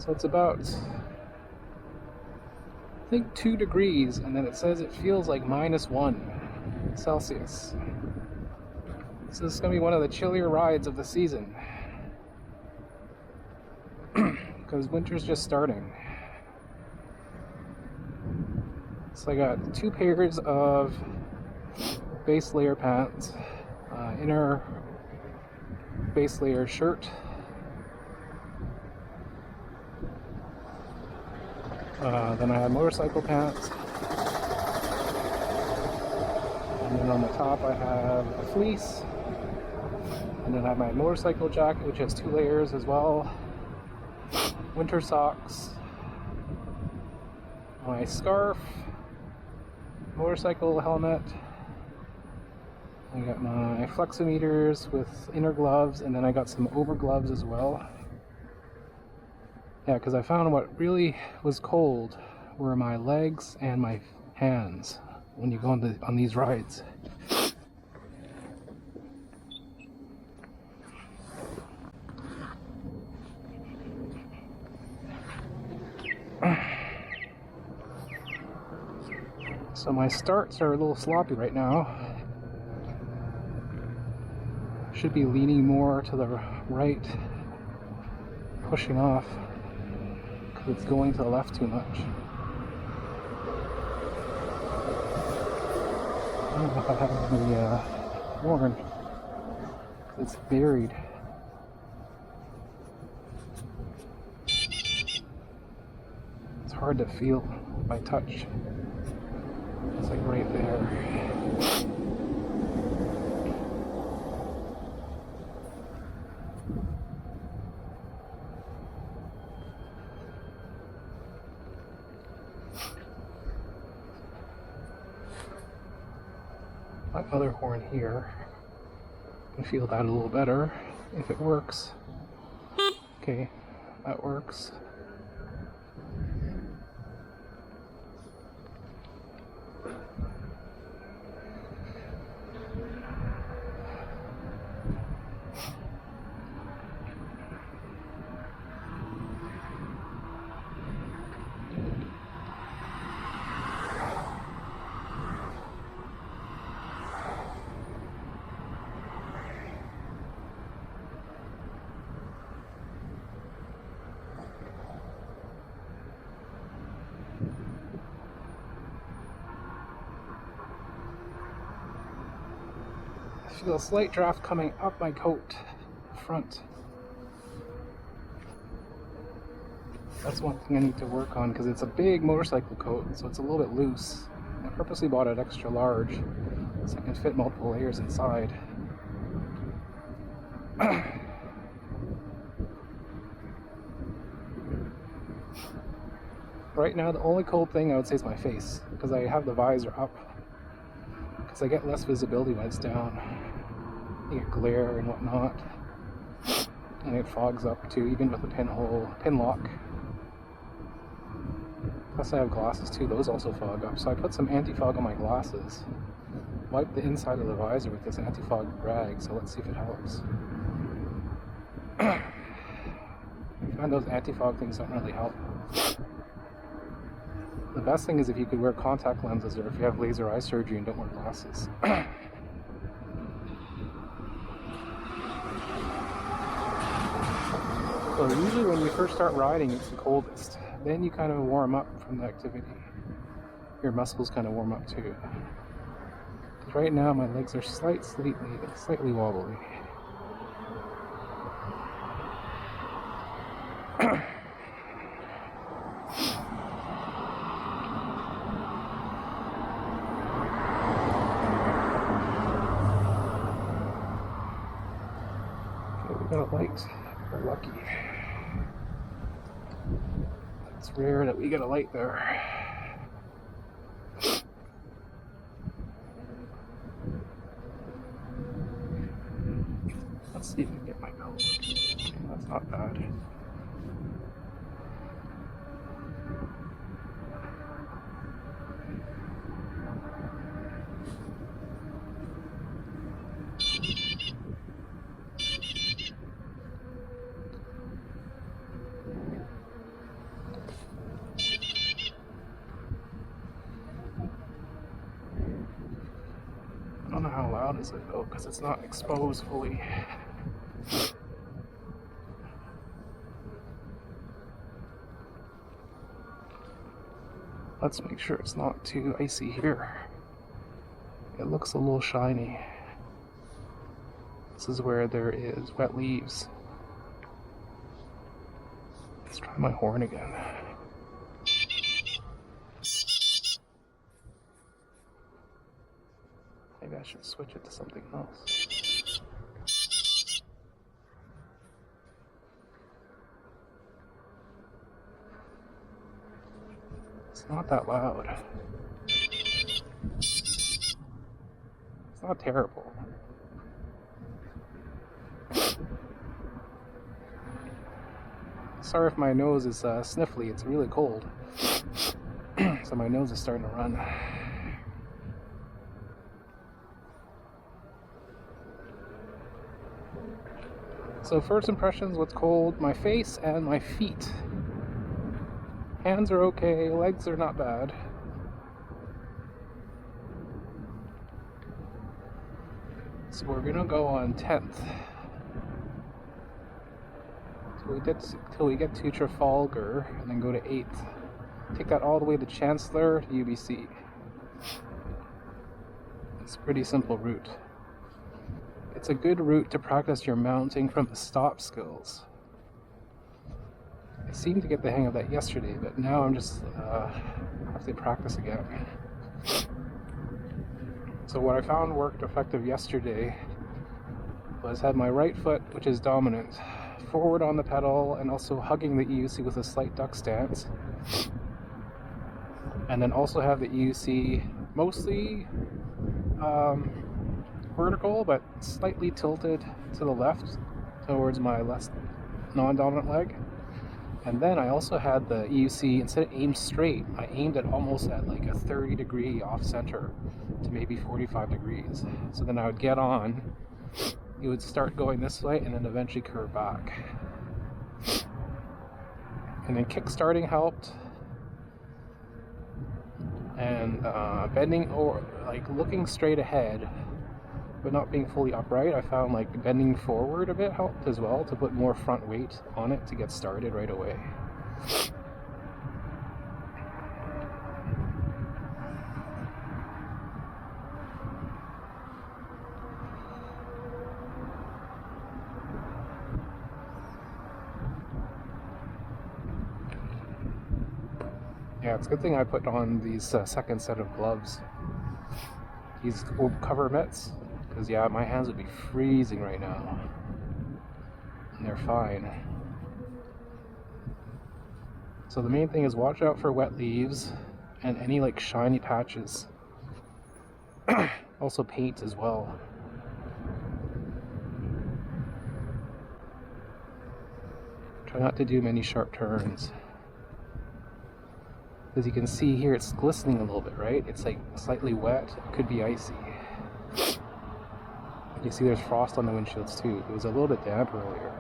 So it's about, I think, 2 degrees, and then it says it feels like -1 Celsius. So this is going to be one of the chillier rides of the season. Because winter's just starting. So I got 2 pairs of base layer pants, inner base layer shirt, then I have motorcycle pants, and then on the top I have a fleece, and then I have my motorcycle jacket, which has 2 layers as well, winter socks, my scarf, motorcycle helmet. I got my flexometers with inner gloves, and then I got some over gloves as well. Yeah, because I found what really was cold were my legs and my hands when you go on these rides. So my starts are a little sloppy right now. Should be leaning more to the right, pushing off, because it's going to the left too much. I don't know if I have the horn, it's buried. It's hard to feel by touch. It's like right there. My other horn here, I can feel that a little better if it works. Okay, that works. I feel a slight draft coming up my coat front. That's one thing I need to work on, because it's a big motorcycle coat, so it's a little bit loose. I purposely bought it extra large so I can fit multiple layers inside. Right now, the only cold thing I would say is my face, because I have the visor up, because I get less visibility when it's down. You get glare and whatnot, and it fogs up too, even with the pin lock. Plus I have glasses too, those also fog up, so I put some anti-fog on my glasses. Wipe the inside of the visor with this anti-fog rag, so let's see if it helps. I find those anti-fog things don't really help. The best thing is if you could wear contact lenses, or if you have laser eye surgery and don't wear glasses. So usually when you first start riding, it's the coldest. Then you kind of warm up from the activity. Your muscles kind of warm up too. Because right now my legs are slightly wobbly. Okay, we got a light. We're lucky. It's rare that we get a light there. Let's see if we can get my bell. Okay, that's not bad. how loud is it though, because it's not exposed fully. Let's make sure it's not too icy here. It looks a little shiny. This is where there is wet leaves. Let's try my horn again. Maybe I should switch it to something else. It's not that loud. It's not terrible. Sorry if my nose is sniffly, it's really cold. So my nose is starting to run. So first impressions, what's cold? My face and my feet. Hands are okay, legs are not bad. So we're gonna go on 10th. Till we get to Trafalgar and then go to 8th. Take that all the way to Chancellor to UBC. It's a pretty simple route. It's a good route to practice your mounting from the stop skills. I seemed to get the hang of that yesterday, but now I'm just have to practice again. So what I found worked effective yesterday was had my right foot, which is dominant, forward on the pedal and also hugging the EUC with a slight duck stance. And then also have the EUC mostly vertical but slightly tilted to the left towards my left non-dominant leg. And then I also had the EUC, instead of aimed straight, I aimed it almost at like a 30 degree off center to maybe 45 degrees. So then I would get on, it would start going this way and then eventually curve back. And then kick starting helped. And bending or like looking straight ahead but not being fully upright, I found like bending forward a bit helped as well to put more front weight on it to get started right away. Yeah, it's a good thing I put on these second set of gloves. These cover mitts. Because yeah, my hands would be freezing right now. And they're fine. So the main thing is watch out for wet leaves and any like shiny patches. Also paint as well. Try not to do many sharp turns. As you can see here, it's glistening a little bit, right? It's like slightly wet, it could be icy. You see there's frost on the windshields too. It was a little bit damp earlier.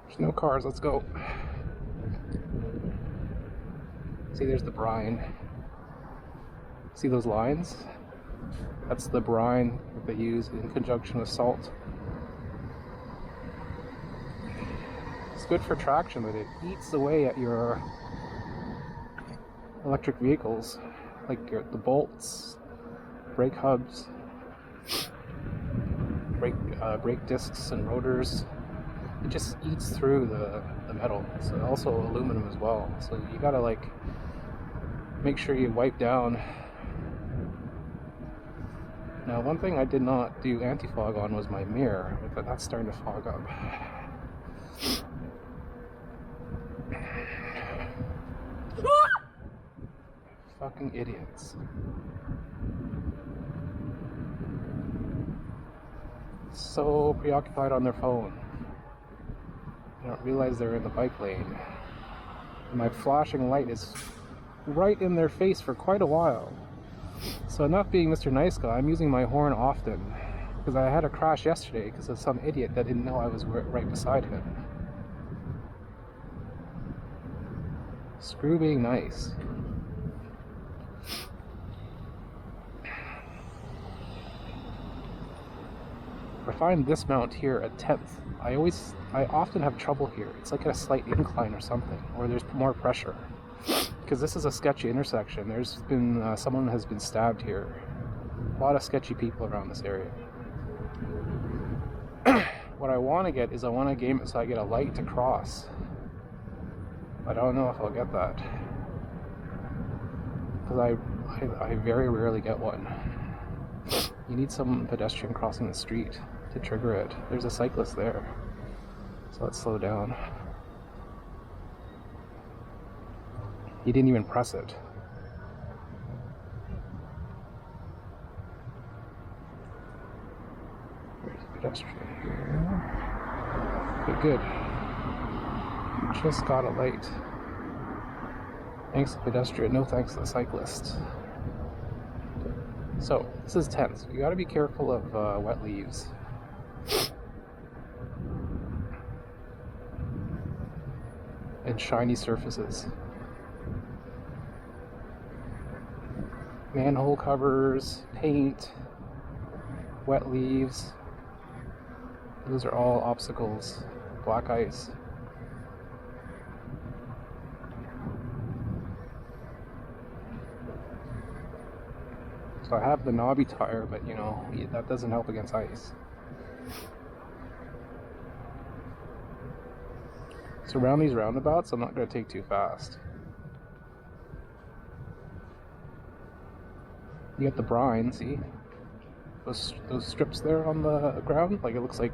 There's no cars, let's go. See, there's the brine. See those lines? That's the brine that they use in conjunction with salt. It's good for traction, but it eats away at your electric vehicles, like the bolts, brake hubs, brake discs and rotors. It just eats through the metal. So also aluminum as well. So you gotta like make sure you wipe down. Now one thing I did not do anti-fog on was my mirror, but that's starting to fog up. Fucking idiots. So preoccupied on their phone. They don't realize they're in the bike lane. And my flashing light is right in their face for quite a while. So not being Mr. Nice Guy, I'm using my horn often. Because I had a crash yesterday because of some idiot that didn't know I was right beside him. Screw being nice. I find this mount here a 10th. I often have trouble here. It's like at a slight incline or something, or there's more pressure. Because this is a sketchy intersection. There's been, someone has been stabbed here. A lot of sketchy people around this area. What I want to get is I want to game it so I get a light to cross. I don't know if I'll get that. Because I very rarely get one. You need some pedestrian crossing the street to trigger it. There's a cyclist there. So let's slow down. He didn't even press it. There's a pedestrian here. Okay, good. Just got a light. Thanks to the pedestrian, no thanks to the cyclist. So, this is tense. You gotta be careful of wet leaves. And shiny surfaces. Manhole covers, paint, wet leaves. Those are all obstacles. Black ice. So I have the knobby tire, but you know, that doesn't help against ice. So around these roundabouts, I'm not going to take too fast. You get the brine, see? Those strips there on the ground, like it looks like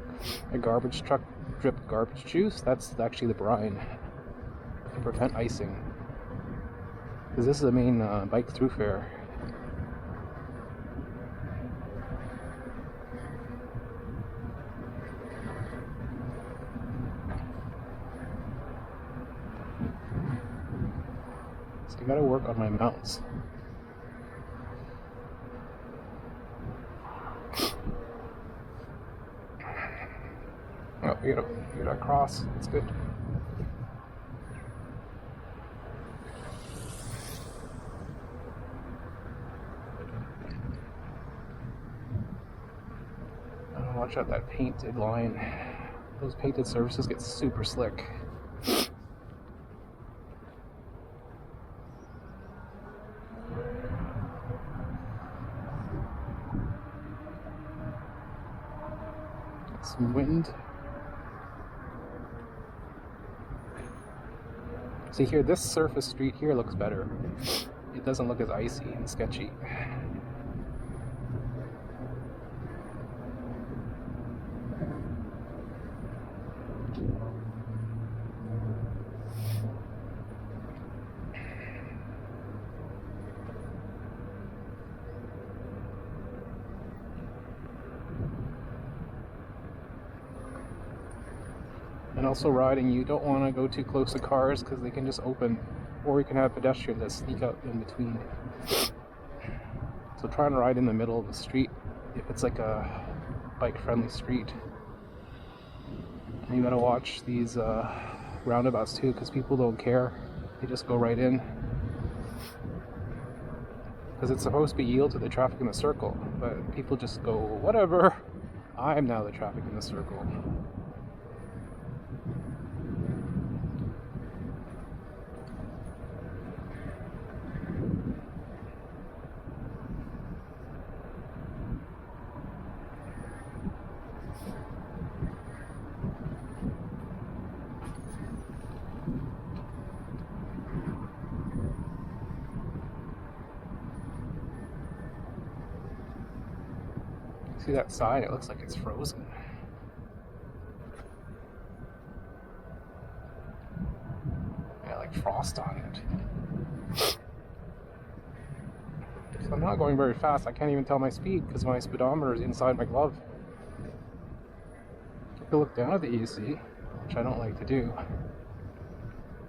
a garbage truck dripped garbage juice. That's actually the brine to prevent icing. Because this is the main bike thoroughfare. So I gotta work on my mounts. Oh, we gotta cross. That's good. Watch out that painted line. Those painted surfaces get super slick. Some wind. See here, this surface street here looks better. It doesn't look as icy and sketchy. And also riding, you don't want to go too close to cars because they can just open, or you can have pedestrians that sneak out in between. So try and ride in the middle of the street if it's like a bike-friendly street. And you gotta watch these roundabouts too, because people don't care. They just go right in. Because it's supposed to be yield to the traffic in the circle, but people just go, whatever, I'm now the traffic in the circle. See that side? It looks like it's frozen. Yeah, like frost on it. So I'm not going very fast. I can't even tell my speed because my speedometer is inside my glove. You can look down at the EC, which I don't like to do,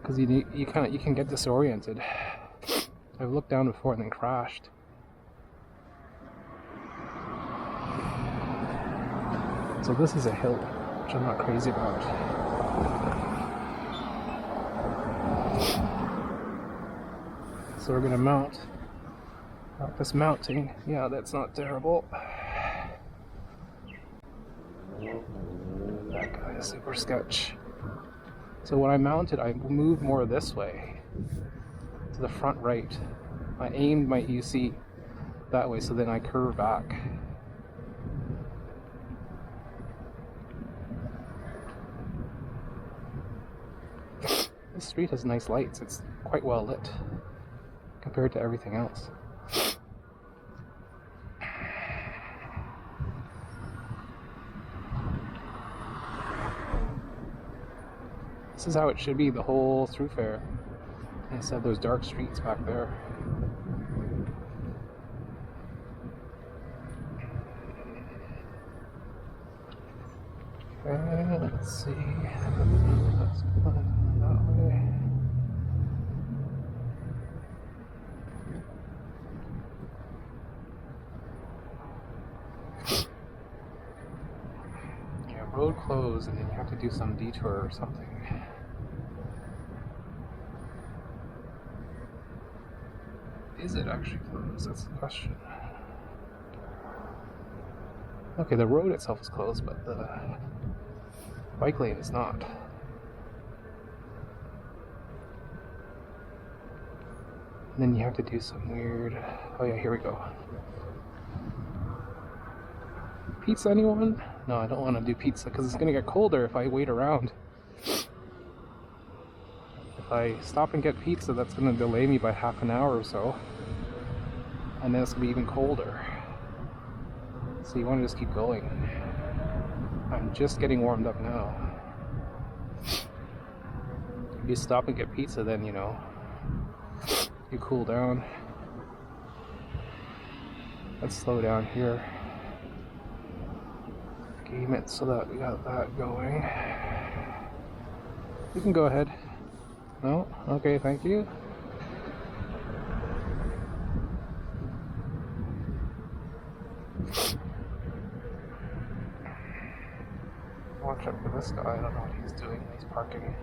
because you can get disoriented. I've looked down before and then crashed. So this is a hill, which I'm not crazy about. So we're gonna mount. Practice mounting. Yeah, that's not terrible. That guy is super sketch. So when I mounted, I moved more this way to the front right. I aimed my UC that way, so then I curve back. This street has nice lights. It's quite well lit compared to everything else. This is how it should be the whole throughfare, instead of those dark streets back there. Okay, let's see. Let's go that way. Yeah, road closed, and then you have to do some detour or something. Is it actually closed? That's the question. Okay, the road itself is closed, but the bike lane is not. And then you have to do some weird... Oh yeah, here we go. Pizza, anyone? No, I don't want to do pizza because it's going to get colder if I wait around. If I stop and get pizza, that's going to delay me by half an hour or so. And then it's going to be even colder. So you want to just keep going. I'm just getting warmed up now. If you stop and get pizza, then, you know, you cool down. Let's slow down here. Game it so that we got that going. You can go ahead. No? Okay, thank you. Watch out for this guy. I don't know what he's doing. He's parking.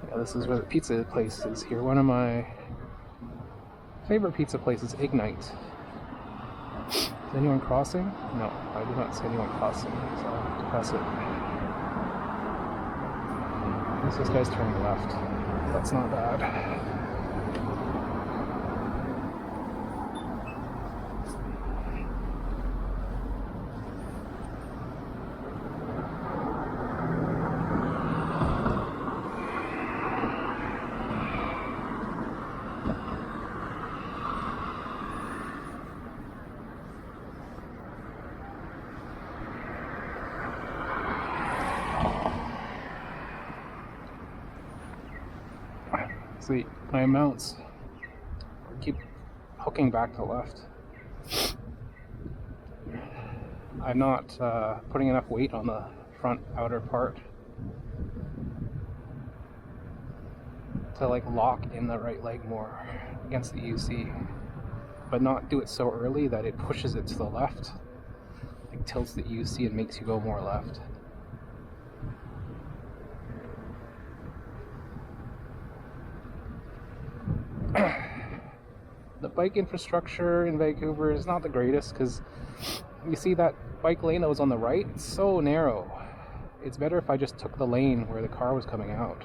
Yeah, this is where the pizza place is here. One of my favorite pizza places, Ignite. Is anyone crossing? No, I do not see anyone crossing, so I'll have to pass it. This guy's turning left. That's not bad. See, my mounts keep hooking back to left. I'm not putting enough weight on the front outer part to like lock in the right leg more against the UC, but not do it so early that it pushes it to the left, like tilts the UC and makes you go more left. The bike infrastructure in Vancouver is not the greatest because you see that bike lane that was on the right, it's so narrow. It's better if I just took the lane where the car was coming out.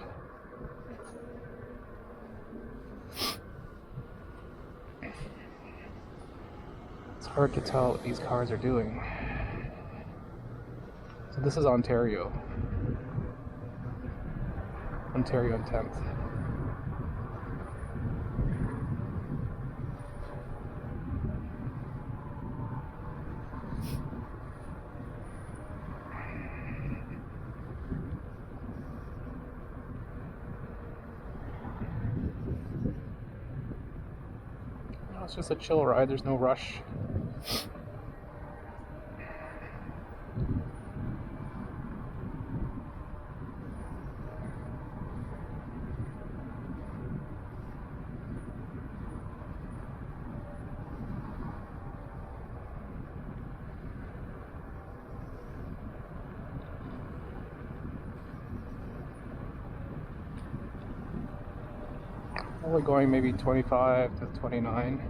It's hard to tell what these cars are doing. So this is Ontario. Ontario and 10th. It's just a chill ride, there's no rush. We're going maybe 25 to 29.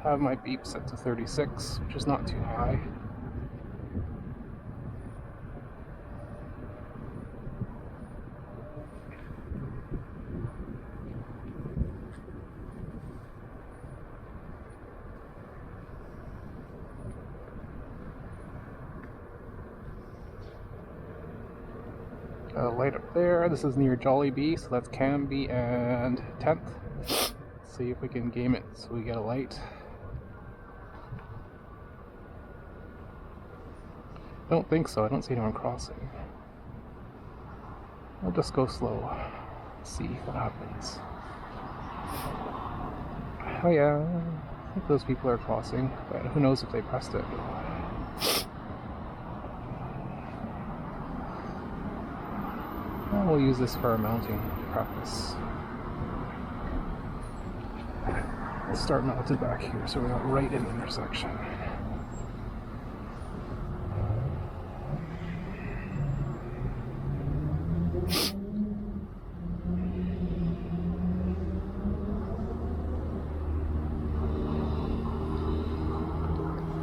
Have my beep set to 36, which is not too high. Light up there. This is near Jollibee, so that's Canby and 10th. See if we can game it so we get a light. Don't think so. I don't see anyone crossing. I'll just go slow. See what happens. Oh yeah, I think those people are crossing, but who knows if they pressed it. We'll use this for our mounting practice. Let's start mounted back here so we're not right in the intersection.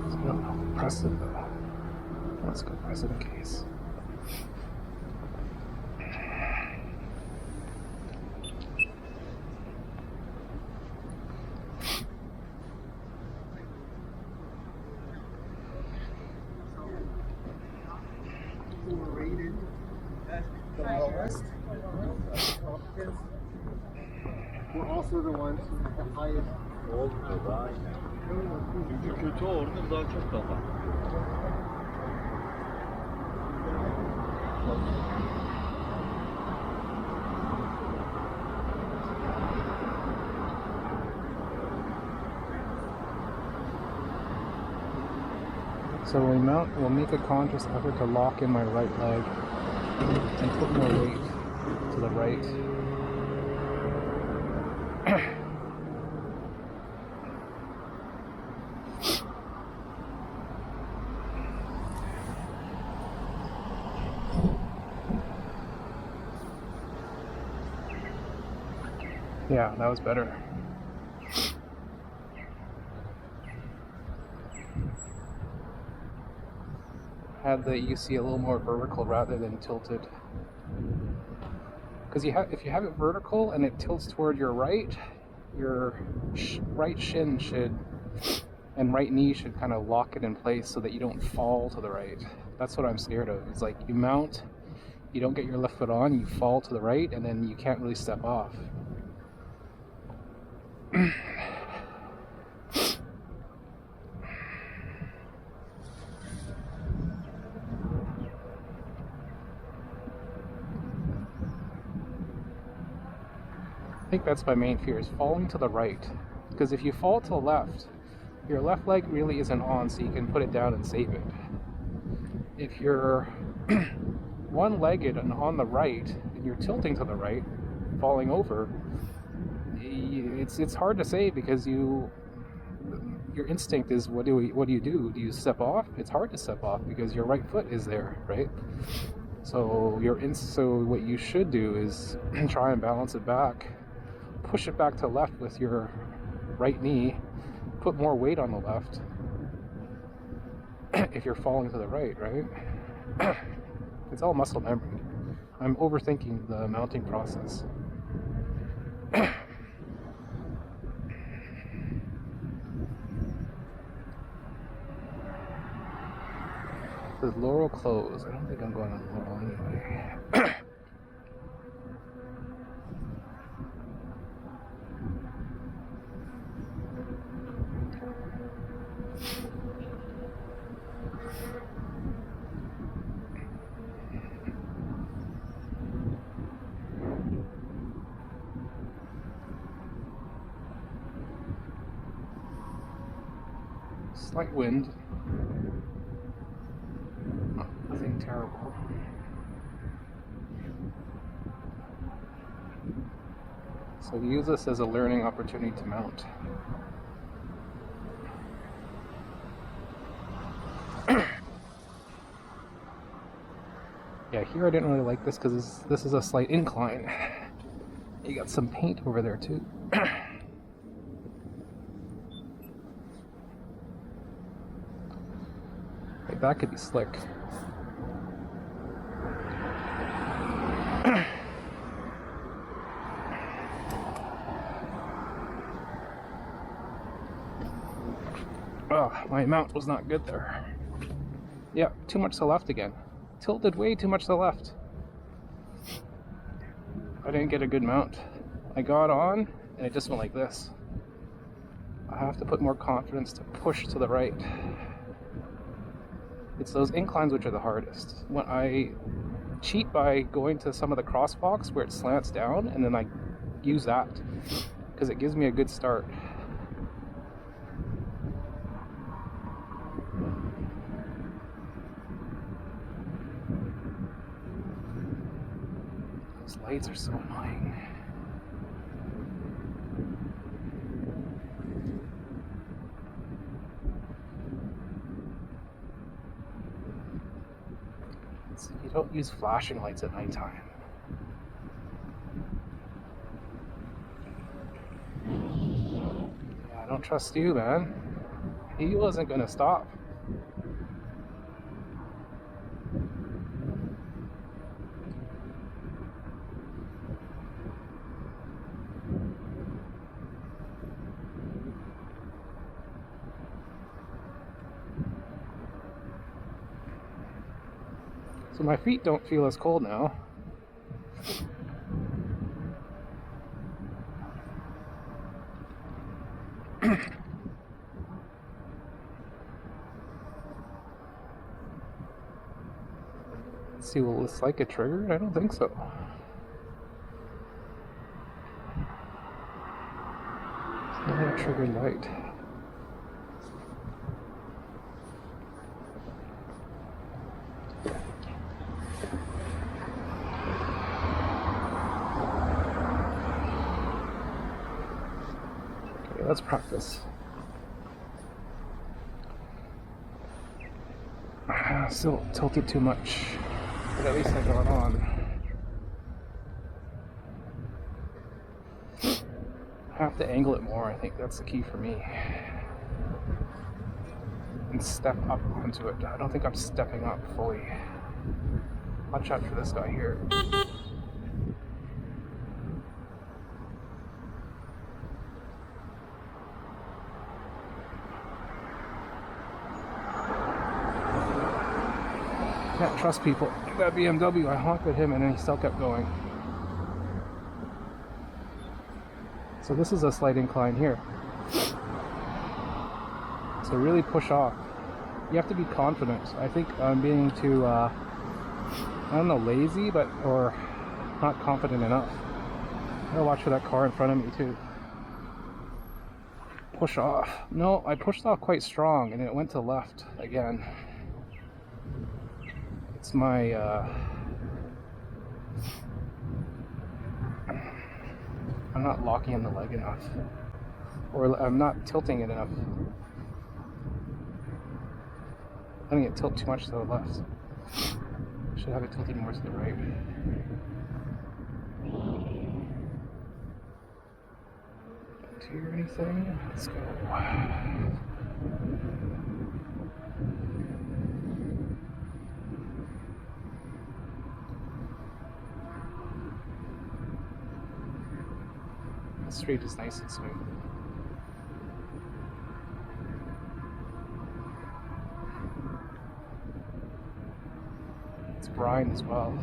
So I don't know if we press it though. Let's go press it in case. We're also the ones at the highest. Olmuyor daha iyi. Çünkü kötü orada daha çok kafa. So we'll make a conscious effort to lock in my right leg and put more weight to the right. Yeah, that was better. Had the UC a little more vertical rather than tilted. Because if you have it vertical and it tilts toward your right, your right shin and right knee should kind of lock it in place so that you don't fall to the right. That's what I'm scared of. It's like you mount, you don't get your left foot on, you fall to the right, and then you can't really step off. I think that's my main fear, is falling to the right. Because if you fall to the left, your left leg really isn't on, so you can put it down and save it. If you're one-legged and on the right, and you're tilting to the right, falling over, it's hard to save because your instinct is what do you do? Do you step off? It's hard to step off because your right foot is there, right? So what you should do is try and balance it back. Push it back to left with your right knee, put more weight on the left if you're falling to the right, right? It's all muscle memory. I'm overthinking the mounting process. The Laurel close. I don't think I'm going on Laurel anyway. Slight wind. Nothing terrible. So use this as a learning opportunity to mount. Yeah, here I didn't really like this because this is a slight incline. You got some paint over there too. Like, that could be slick. Oh, my mount was not good there. Yeah, too much to the left again. Tilted way too much to the left. I didn't get a good mount. I got on and it just went like this. I have to put more confidence to push to the right. It's those inclines which are the hardest. When I cheat by going to some of the crosswalks where it slants down, and then I use that because it gives me a good start. Those lights are so annoying. You don't use flashing lights at nighttime. Yeah, I don't trust you, man. He wasn't gonna stop. So my feet don't feel as cold now. Let's see, will this like a trigger? I don't think so. It's not a triggered light. Let's practice. Still tilted too much, but at least I got on. I have to angle it more, I think that's the key for me. And step up onto it. I don't think I'm stepping up fully. Watch out for this guy here. Can't trust people. That BMW, I honked at him and then he still kept going. So this is a slight incline here. So really push off. You have to be confident. I think I'm being too, I don't know, lazy, or not confident enough. I gotta watch for that car in front of me too. Push off. No, I pushed off quite strong and it went to left again. It's my, I'm not locking in the leg enough. Or I'm not tilting it enough. Letting it tilt too much to the left. Should have it tilted more to the right. Don't hear anything? Let's go. The street is nice and smooth. It's brine as well.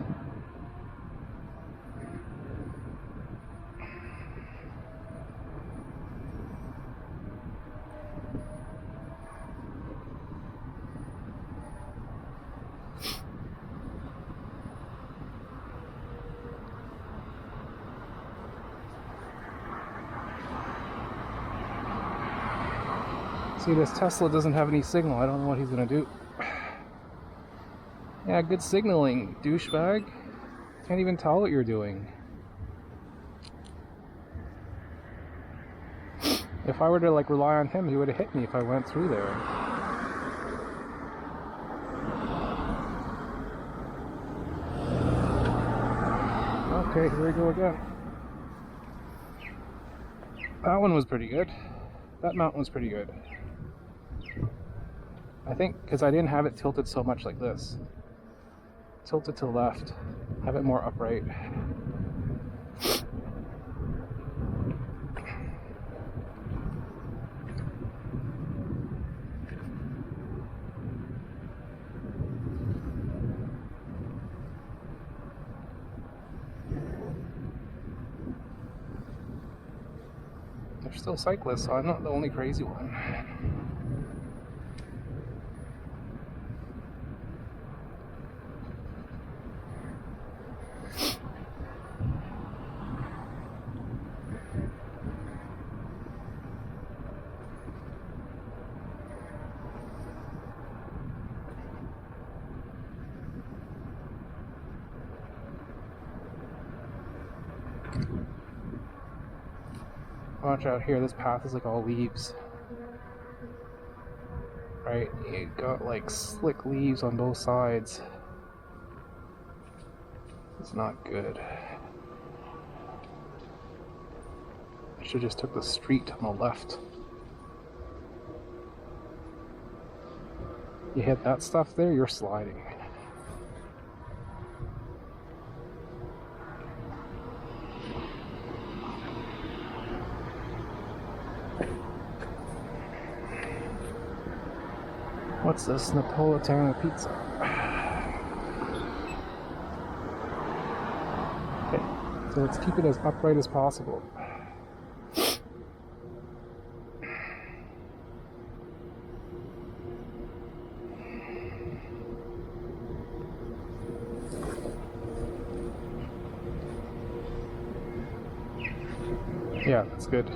See, this Tesla doesn't have any signal. I don't know what he's gonna do. Yeah, good signaling, douchebag. Can't even tell what you're doing. If I were to rely on him, he would have hit me if I went through there. Okay, here we go again. That one was pretty good. That mountain was pretty good. I think because I didn't have it tilted so much like this. Tilt it to the left. Have it more upright. They're still cyclists, so I'm not the only crazy one. Watch out here, this path is like all leaves. Right, you got like slick leaves on both sides. It's not good. I should just took the street on the left. You hit that stuff there, you're sliding. What's this? Napolitana pizza. Okay, so let's keep it as upright as possible. Yeah, that's good.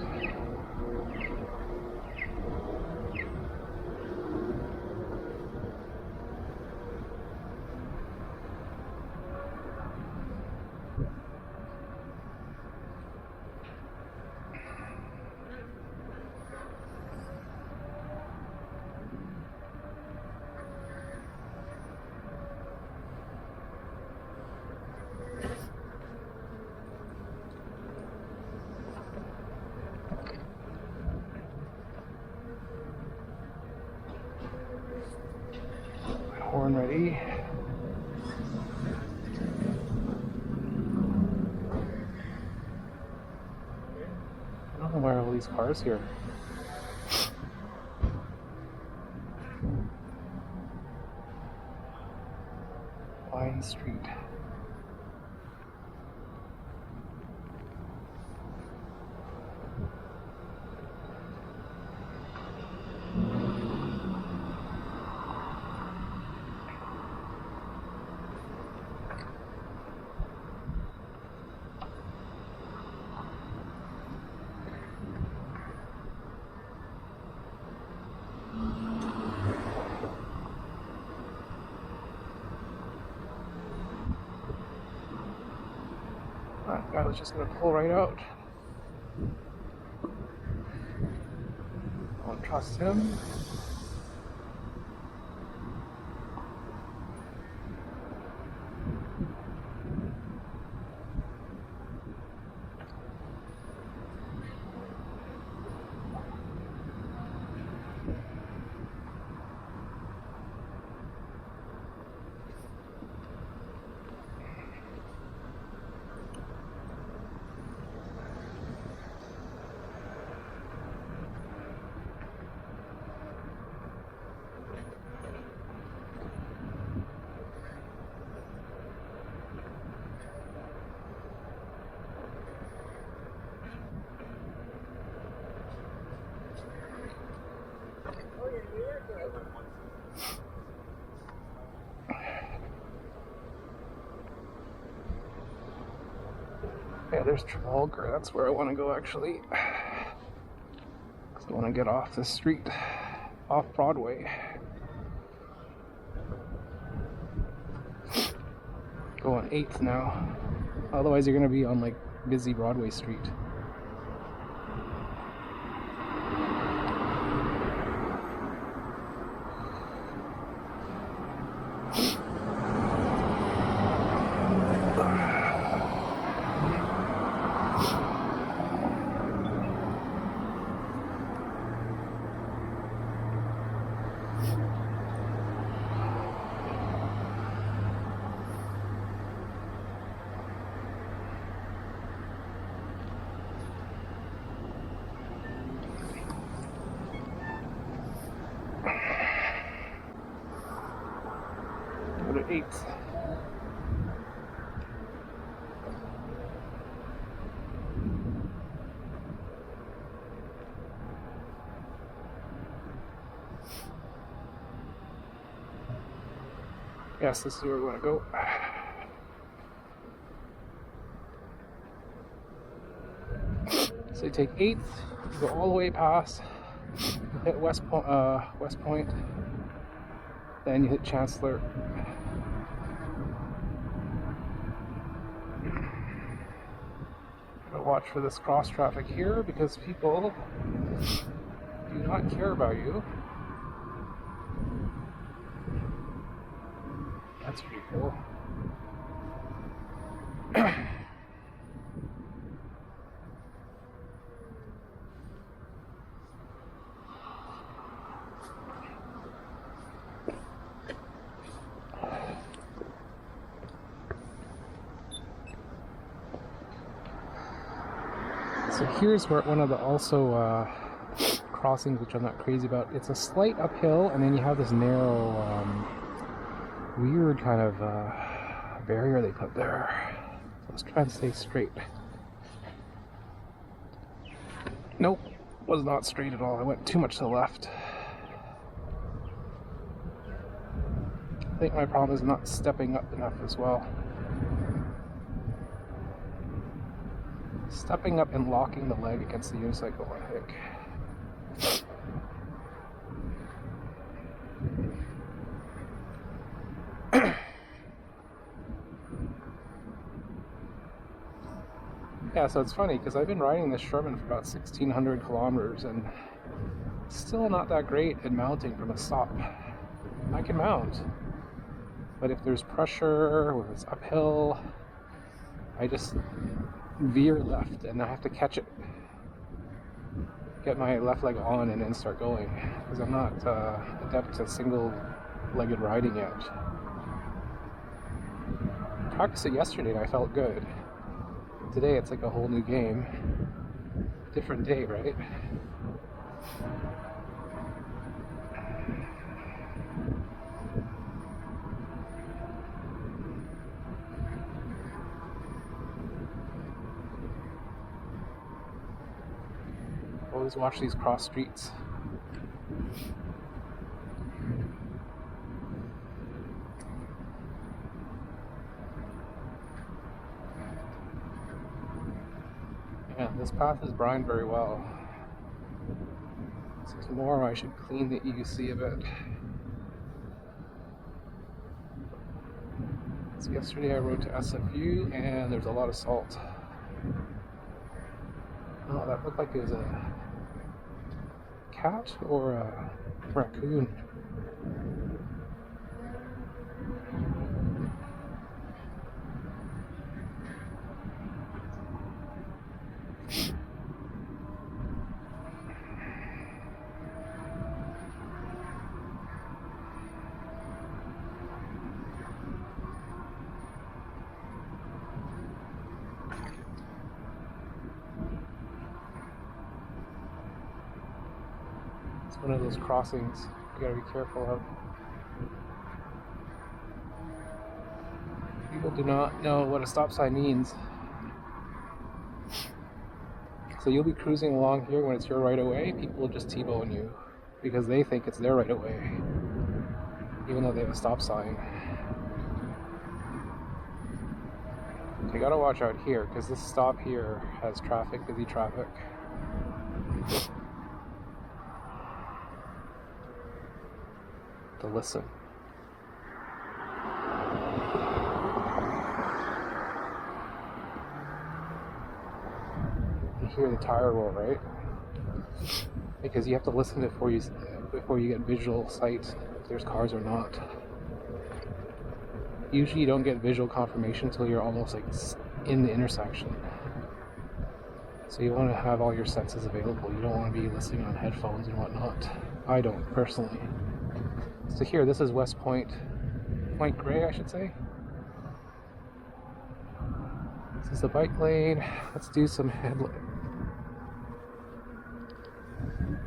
Horn ready. I don't know why are all these cars here. Wine Street. That guy was just gonna pull right out. I don't trust him. Yeah, there's Trafalgar. That's where I want to go actually. Because I want to get off this street, off Broadway. Go on 8th now. Otherwise, you're going to be on like busy Broadway Street. 8th. Yes, this is where we want to go. So you take 8th, you go all the way past, you hit West Point, then you hit Chancellor. Gotta watch for this cross traffic here because people do not care about you. That's pretty cool. So here's where one of the also crossings, which I'm not crazy about. It's a slight uphill, and then you have this narrow, weird kind of barrier they put there. So let's try and stay straight. Nope, was not straight at all. I went too much to the left. I think my problem is not stepping up enough as well. Stepping up and locking the leg against the unicycle, I think. Yeah, so it's funny because I've been riding this Sherman for about 1,600 kilometers and still not that great at mounting from a stop. I can mount, but if there's pressure or if it's uphill, I just veer left and I have to catch it, get my left leg on and then start going because I'm not adept at single-legged riding yet. I practiced it yesterday and I felt good. Today it's like a whole new game. Different day, right? Always watch these cross streets. Yeah, this path is brined very well. So tomorrow I should clean the UBC a bit. So yesterday I rode to SFU and there's a lot of salt. Oh, that looked like it was a cat or a raccoon. It's one of those crossings you gotta be careful of. People do not know what a stop sign means. So you'll be cruising along here when it's your right of way, people will just T-bone you because they think it's their right of way, even though they have a stop sign. You gotta watch out here because this stop here has traffic, busy traffic. To listen. You hear the tire roll, right? Because you have to listen before you get visual sight if there's cars or not. Usually you don't get visual confirmation until you're almost like in the intersection. So you want to have all your senses available. You don't want to be listening on headphones and whatnot. I don't, personally. So here, this is West Point, Point Grey, I should say. This is the bike lane. Let's do some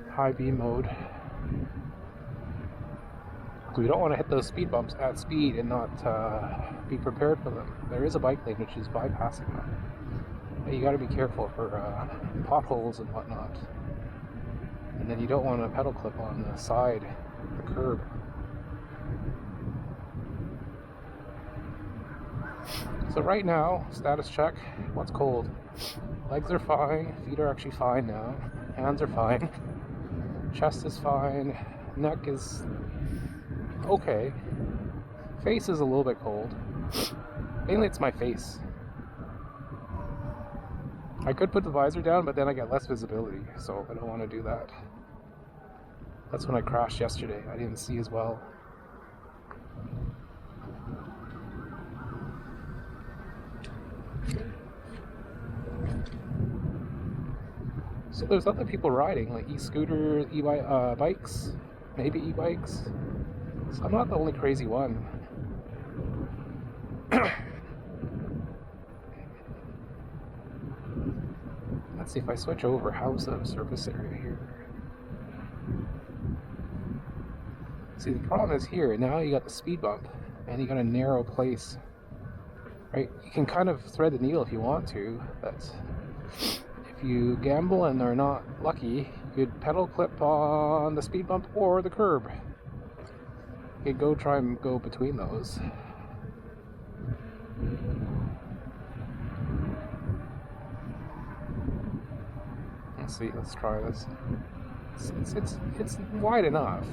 high beam mode. So we don't want to hit those speed bumps at speed and not be prepared for them. There is a bike lane which is bypassing them. But you got to be careful for potholes and whatnot. And then you don't want to pedal clip on the side, the curb. So right now, status check, what's cold? Legs are fine, feet are actually fine now, hands are fine, chest is fine, neck is okay, face is a little bit cold. Mainly it's my face. I could put the visor down, but then I get less visibility, so I don't want to do that. That's when I crashed yesterday. I didn't see as well. So there's other people riding, like e-scooters, bikes, maybe e-bikes. So I'm not the only crazy one. Let's see if I switch over. How's the surface area here? See, the problem is here. Now you got the speed bump, and you got a narrow place. Right? You can kind of thread the needle if you want to, but if you gamble and are not lucky, you could pedal clip on the speed bump or the curb. You could try and go between those. Let's see, let's try this. It's wide enough.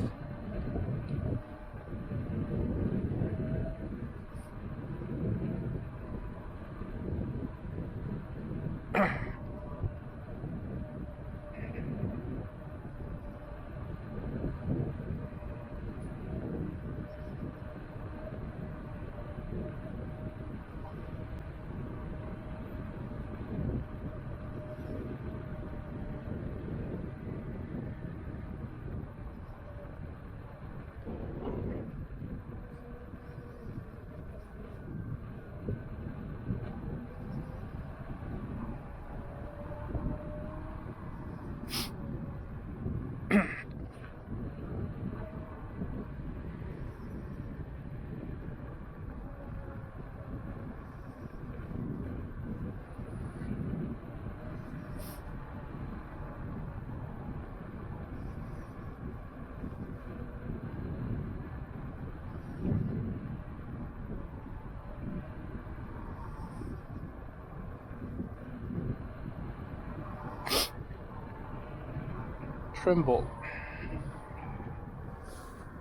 Trimble.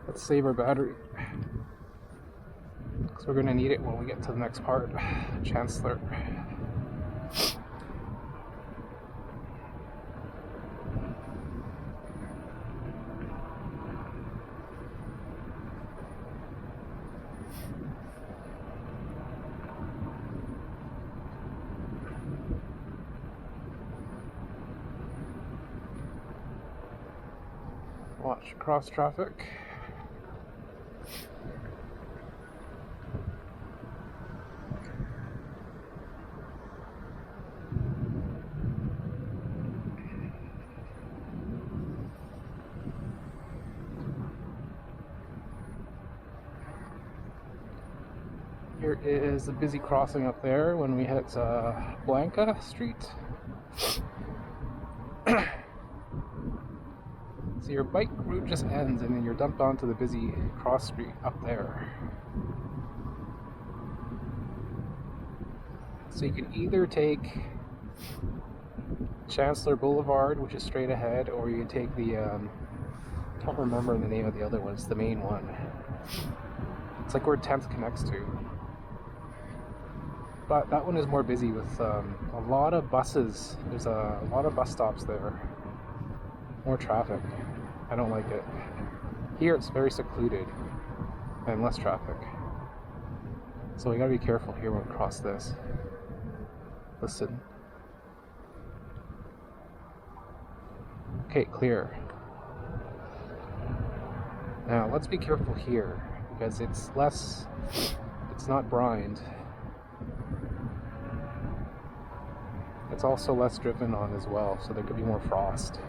Let's save our battery, because we're going to need it when we get to the next part. Chancellor. Watch cross traffic. Here is a busy crossing up there when we hit Blanca Street. So your bike route just ends and then you're dumped onto the busy cross street up there. So you can either take Chancellor Boulevard, which is straight ahead, or you can take the, I can't remember the name of the other one, it's the main one. It's like where 10th connects to. But that one is more busy with a lot of buses. There's a lot of bus stops there. More traffic. I don't like it. Here it's very secluded and less traffic. So we gotta be careful here when we cross this. Listen. Okay, clear. Now let's be careful here because it's not brined. It's also less driven on as well, so there could be more frost.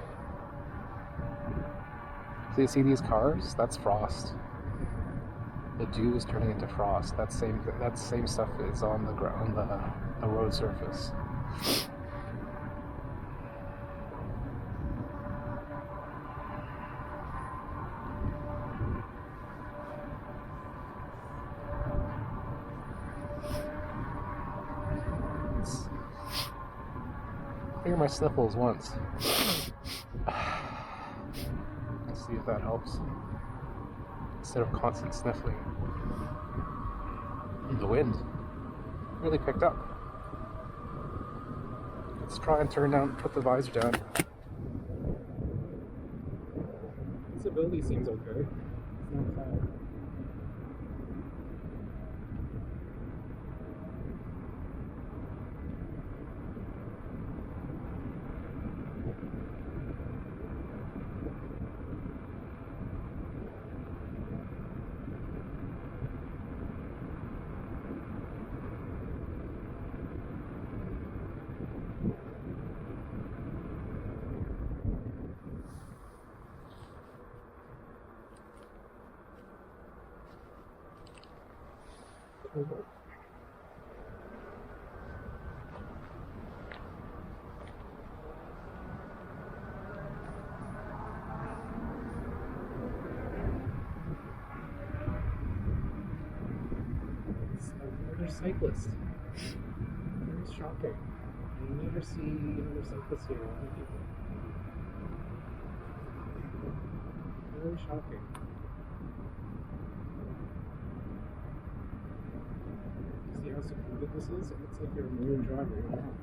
So you see these cars? That's frost. the dew is turning into frost. That same stuff is on the ground, the road surface. Clear my sniffles once. Let's see if that helps. Instead of constant sniffling. The wind really picked up. Let's try and put the visor down. Visibility seems okay. It's not bad. Another cyclist. Very shocking. You never see another cyclist here. Very shocking. See how secluded this is? It looks like you're a marine driver. You're not.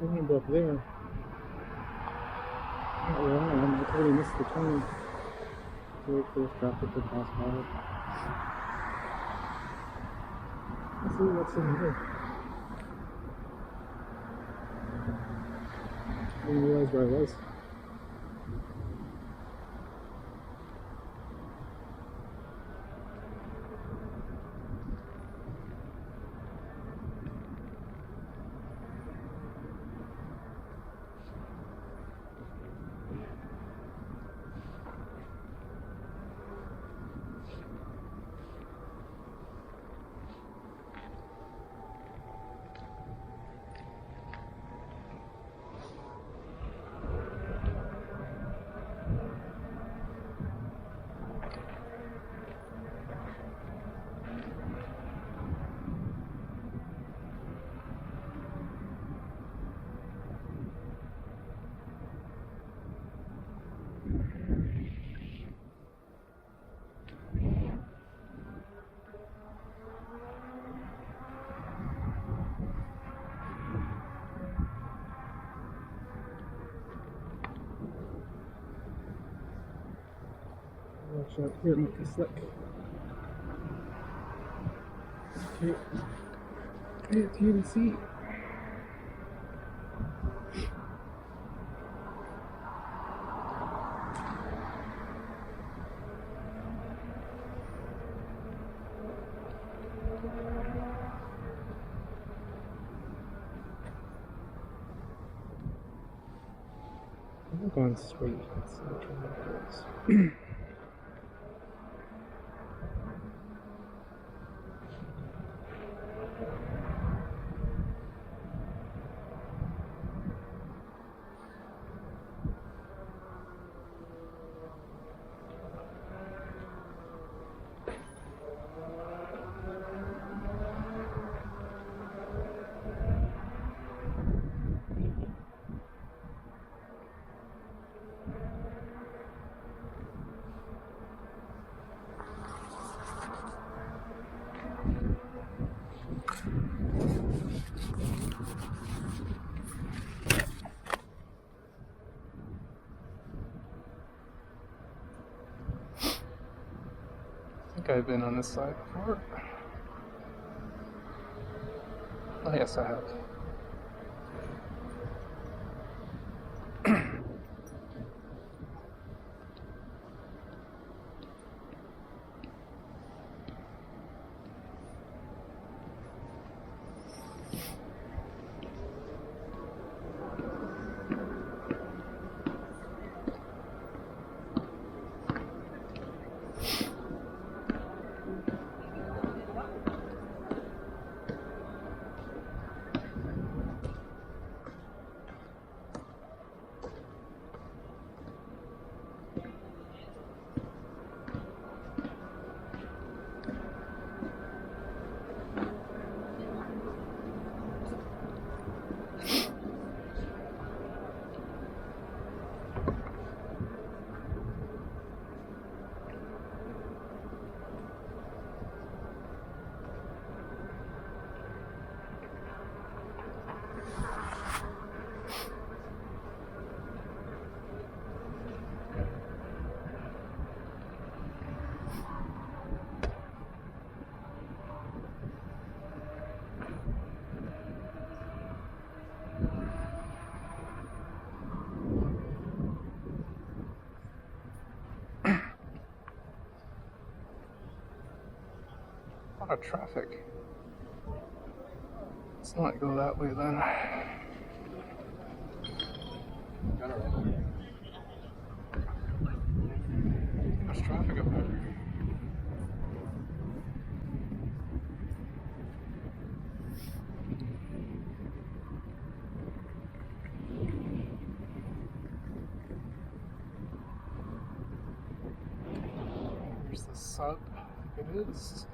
swimming book there. Oh, wow, I totally missed the turn. Wait for this traffic to pass by. Let's see what's in here. I didn't realize where I was. Watch out here, might be slick. Okay. Hey, it's UBC. I'm going straight. Let's see which one that goes. I think I've been on this side before. Oh, yes, I have. A lot of traffic. Let's not go that way then. There's traffic up there. There's the sub. It is.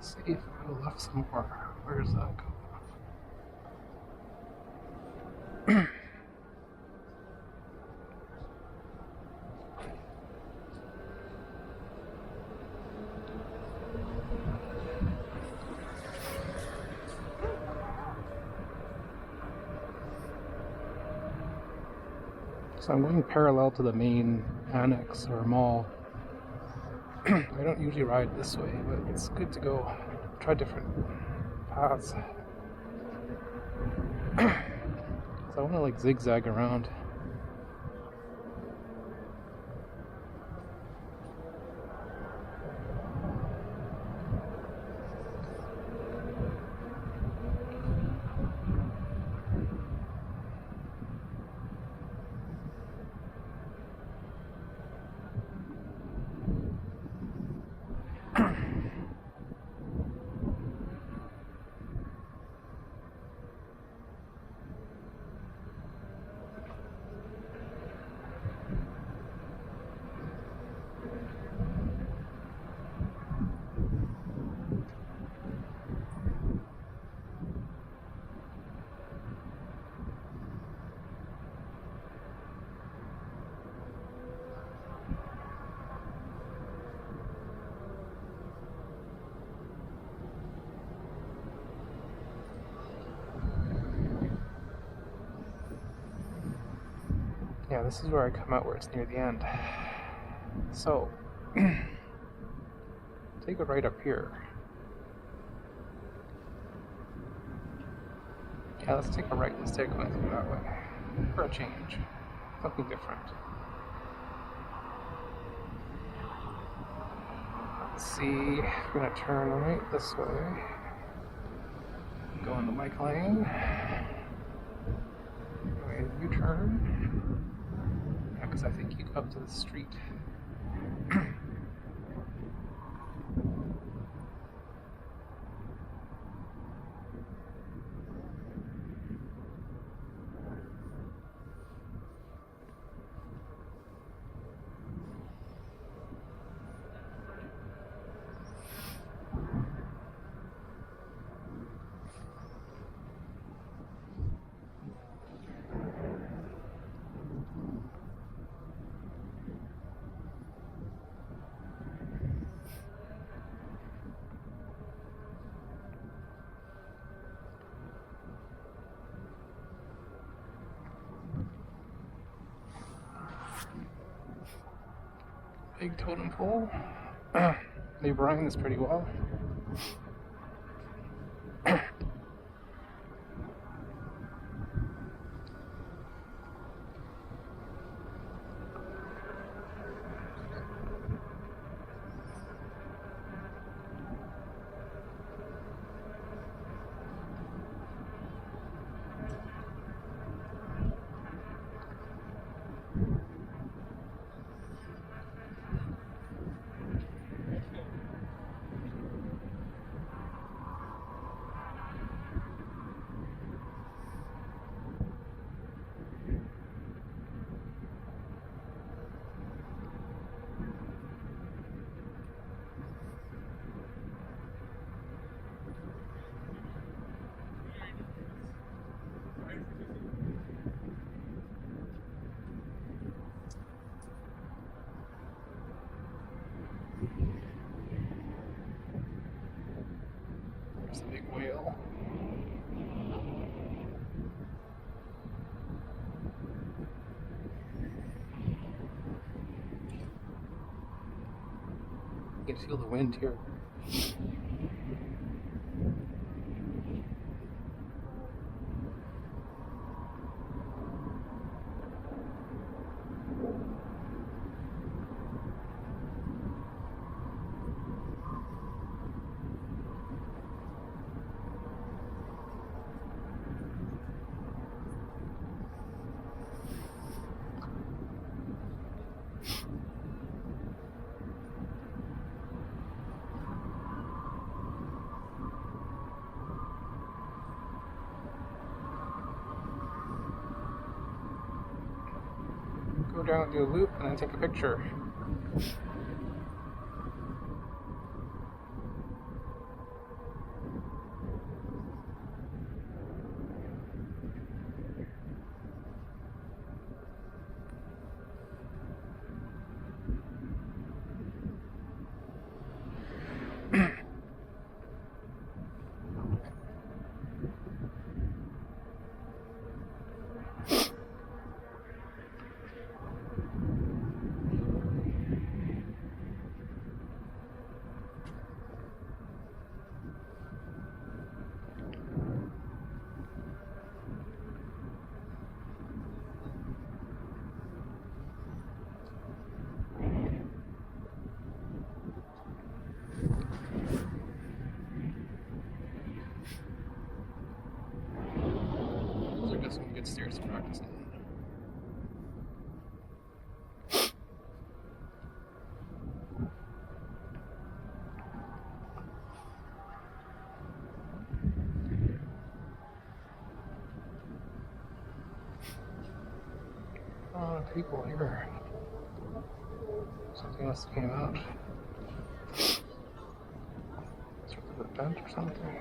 See if I left some more. Where's that going? So I'm going parallel to the main annex or mall. I don't usually ride this way, but it's good to go try different paths. So I want to like zigzag around. Yeah, this is where I come out where it's near the end. So, take a right up here. Yeah, let's take a right instead of going through that way. For a change. Something different. Let's see, we're gonna turn right this way. Go in the bike lane. U-turn. Yeah, because I think you go up to the street. Big totem pole. They brine this pretty well. There's a big whale. You can feel the wind here. Go down, do a loop, and then take a picture. stairs to practice it. People here. Something else came out. Sort of a vent or something.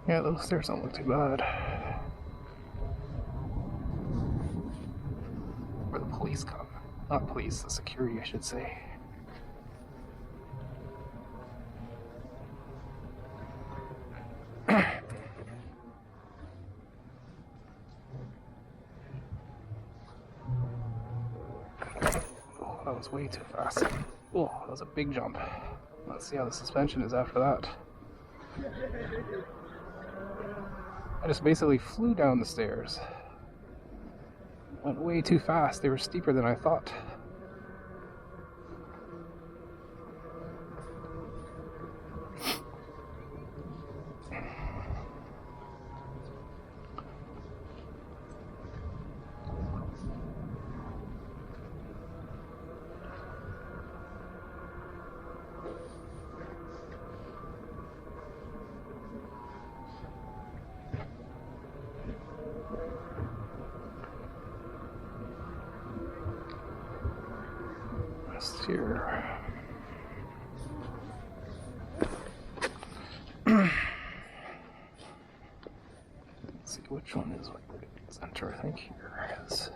Yeah, those stairs don't look too bad. Where the police come. Not police, the security, I should say. Oh, that was way too fast. Oh, that was a big jump. Let's see how the suspension is after that. I just basically flew down the stairs. Went way too fast. They were steeper than I thought. Here. Let's see which one is like the center. I think here is.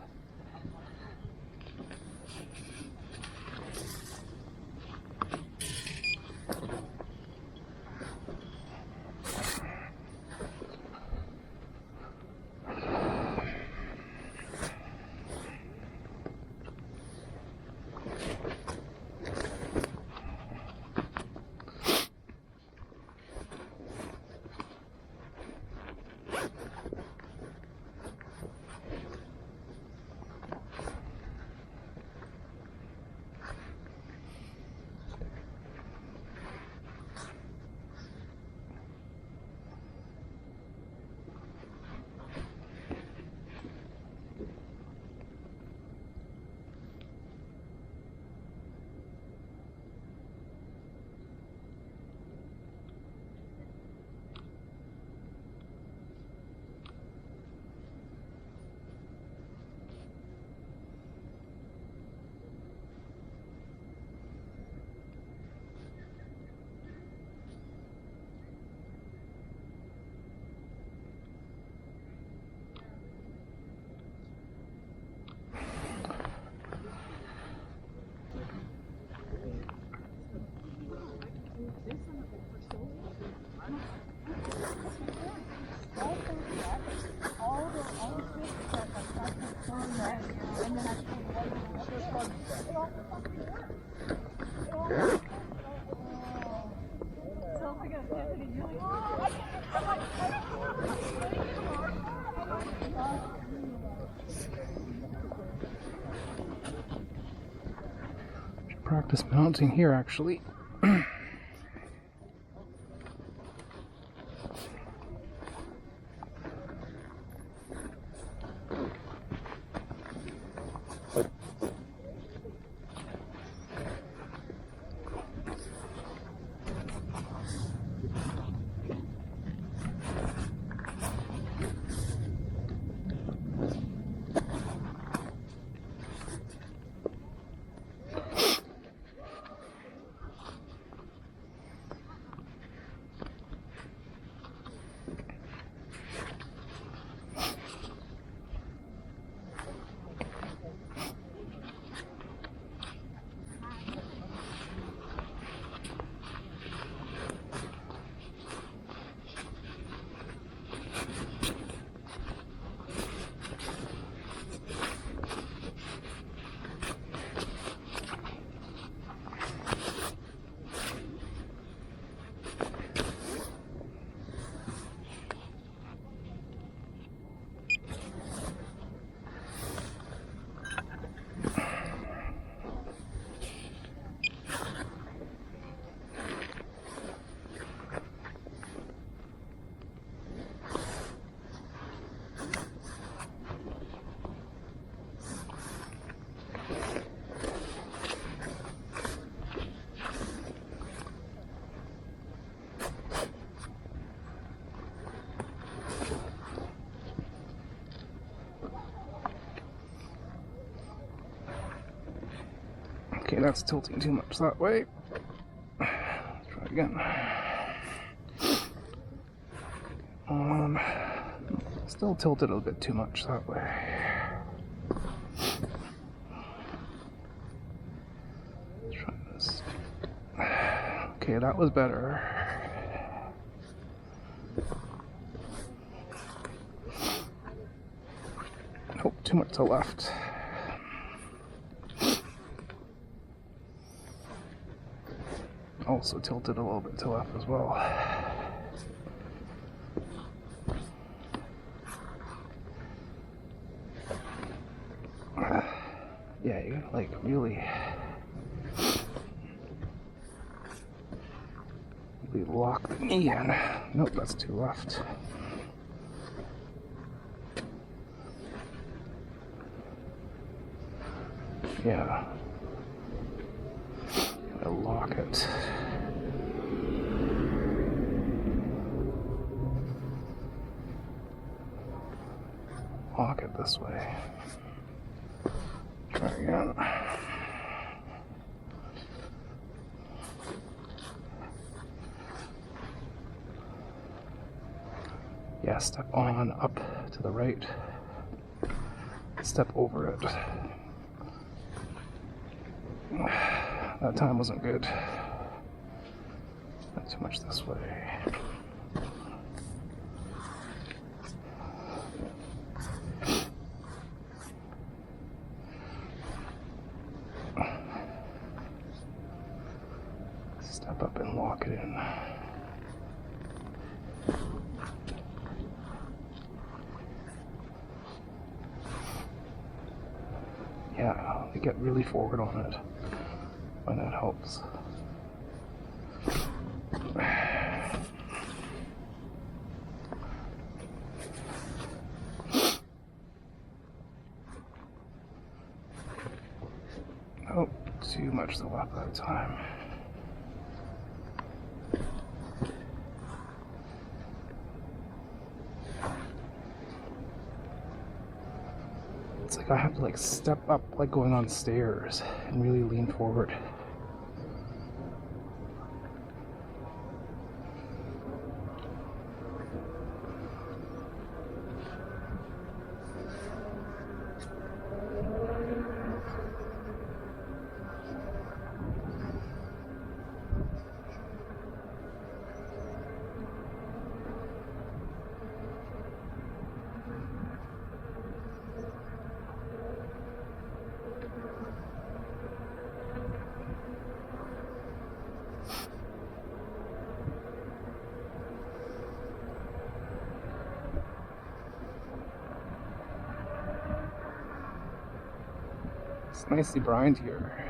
Should practice mounting here actually. Okay, that's tilting too much that way. Let's try again. Still tilted a bit too much that way. Let's try this. Okay, that was better. Nope, too much to left. Also tilted a little bit to left as well. Yeah, you gotta like really lock the knee in. Nope, that's too left. Yeah. Gotta lock it. Lock it this way. Try again. Yeah, step on up to the right. Step over it. That time wasn't good. Not too much this way. Step up and lock it in. Yeah, they get really forward on it when that helps. Oh, too much to the left that time. It's like I have to like step up like going on stairs and really lean forward. It's nicely brined here.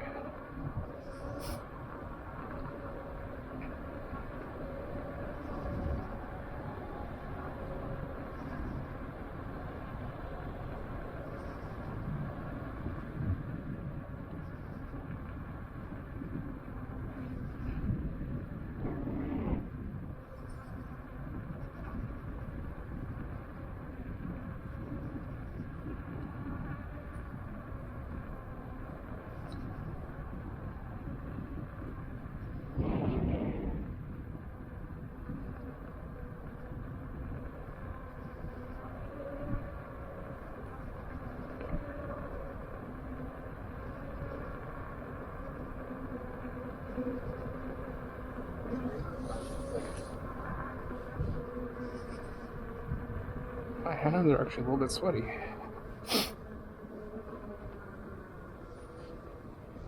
My hands are actually a little bit sweaty.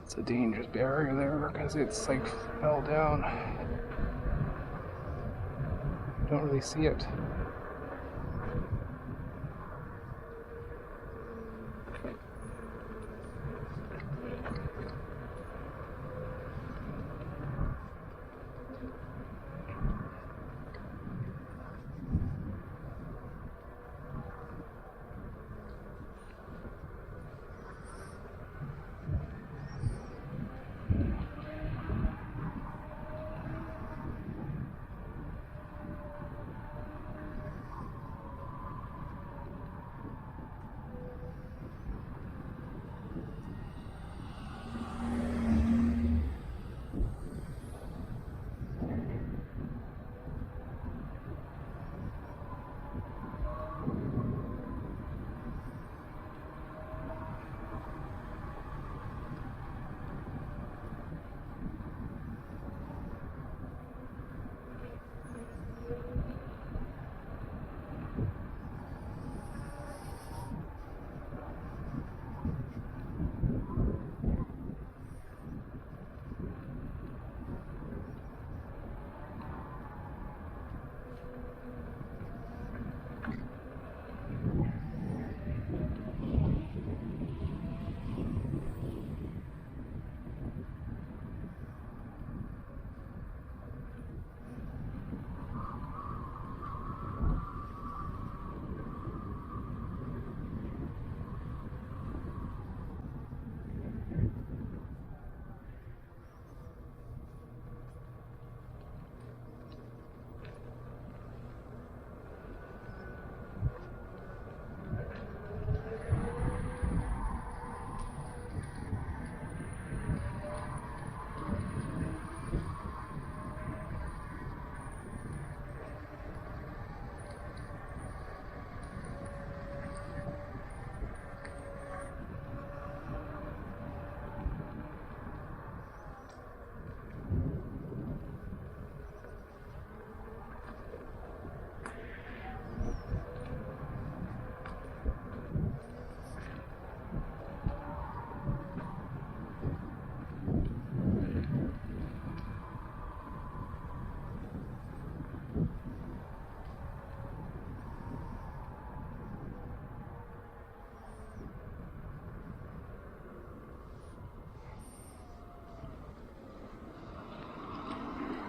It's a dangerous barrier there because it's like fell down. Don't really see it.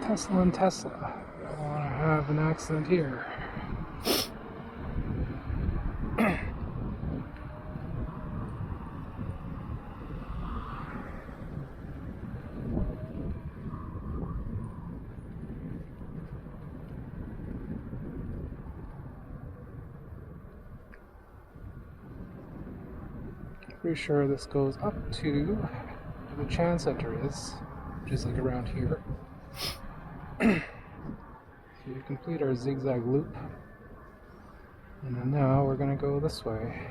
Tesla and Tesla. I don't want to have an accident here. Pretty sure this goes up to where the Chan Center is, which is like around here. So we complete our zigzag loop, and then now we're gonna go this way.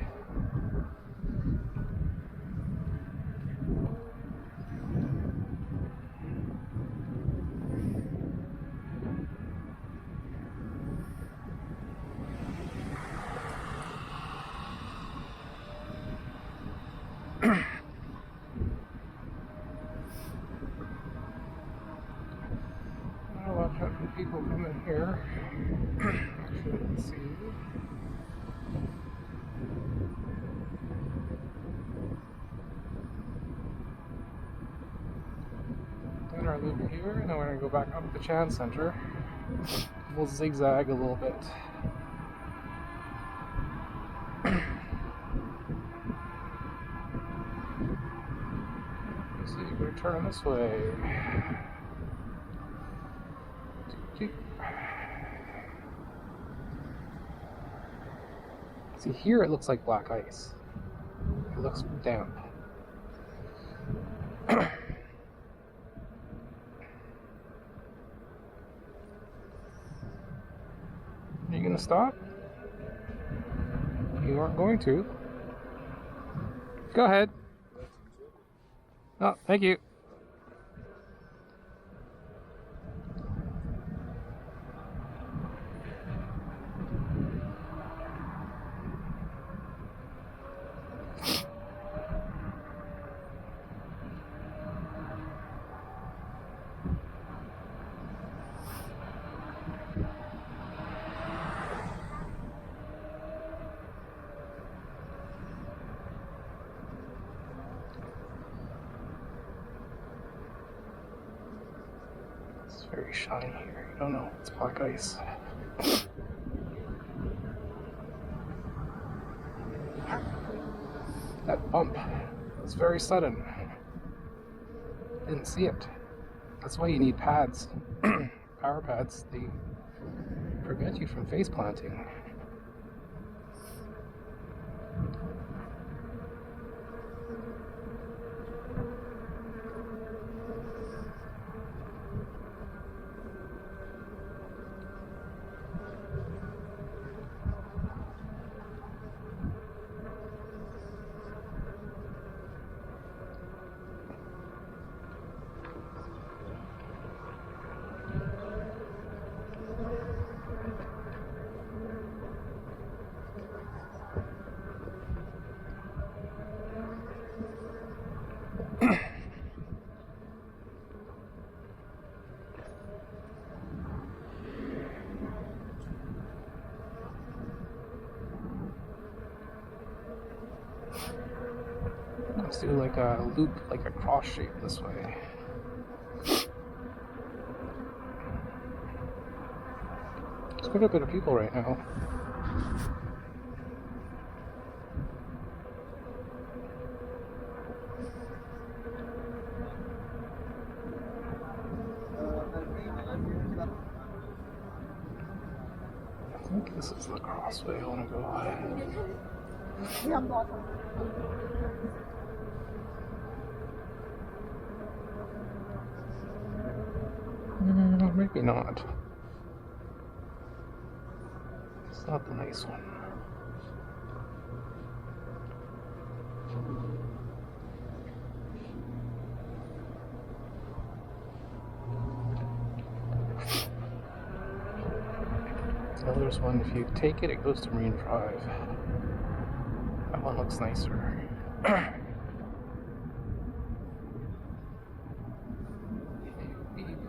People come in here. Actually, let's see. Then our loop here, and then we're gonna go back up the Chan Center. We'll zigzag a little bit. So you're gonna turn this way. See, here it looks like black ice. It looks damp. Are you gonna stop? You aren't going to. Go ahead. Oh, thank you. It's very shiny here. You don't know. It's black ice. That bump was very sudden. Didn't see it. That's why you need pads. Power pads. They prevent you from face planting. Let's do like a loop, like a cross shape this way. There's quite a bit of people right now. I think this is the crossway I want to go. Maybe not. It's not the nice one. Now there's one, if you take it, it goes to Marine Drive. That one looks nicer.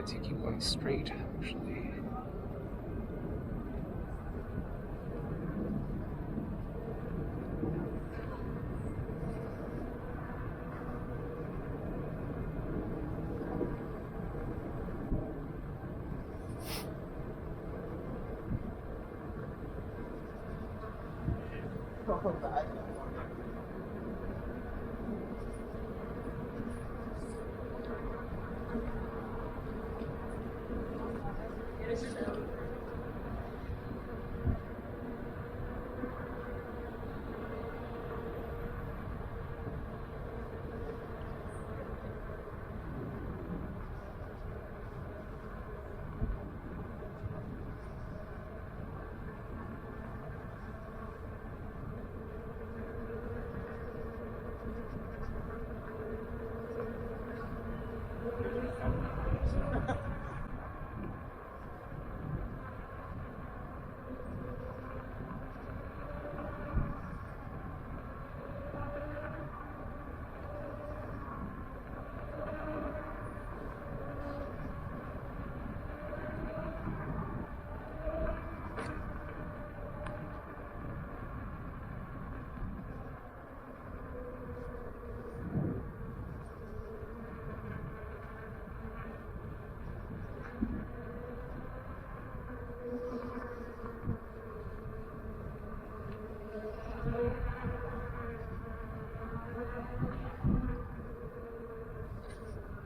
To keep going straight, actually.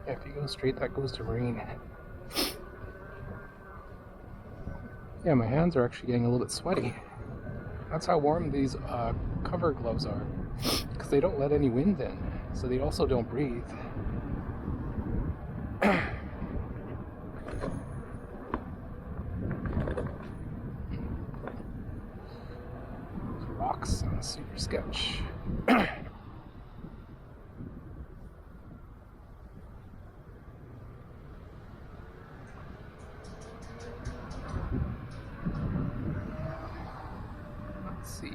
Yeah, if you go straight, that goes to Marine. Yeah, my hands are actually getting a little bit sweaty. That's how warm these cover gloves are, because they don't let any wind in, so they also don't breathe. Rocks on super sketch. Let's see.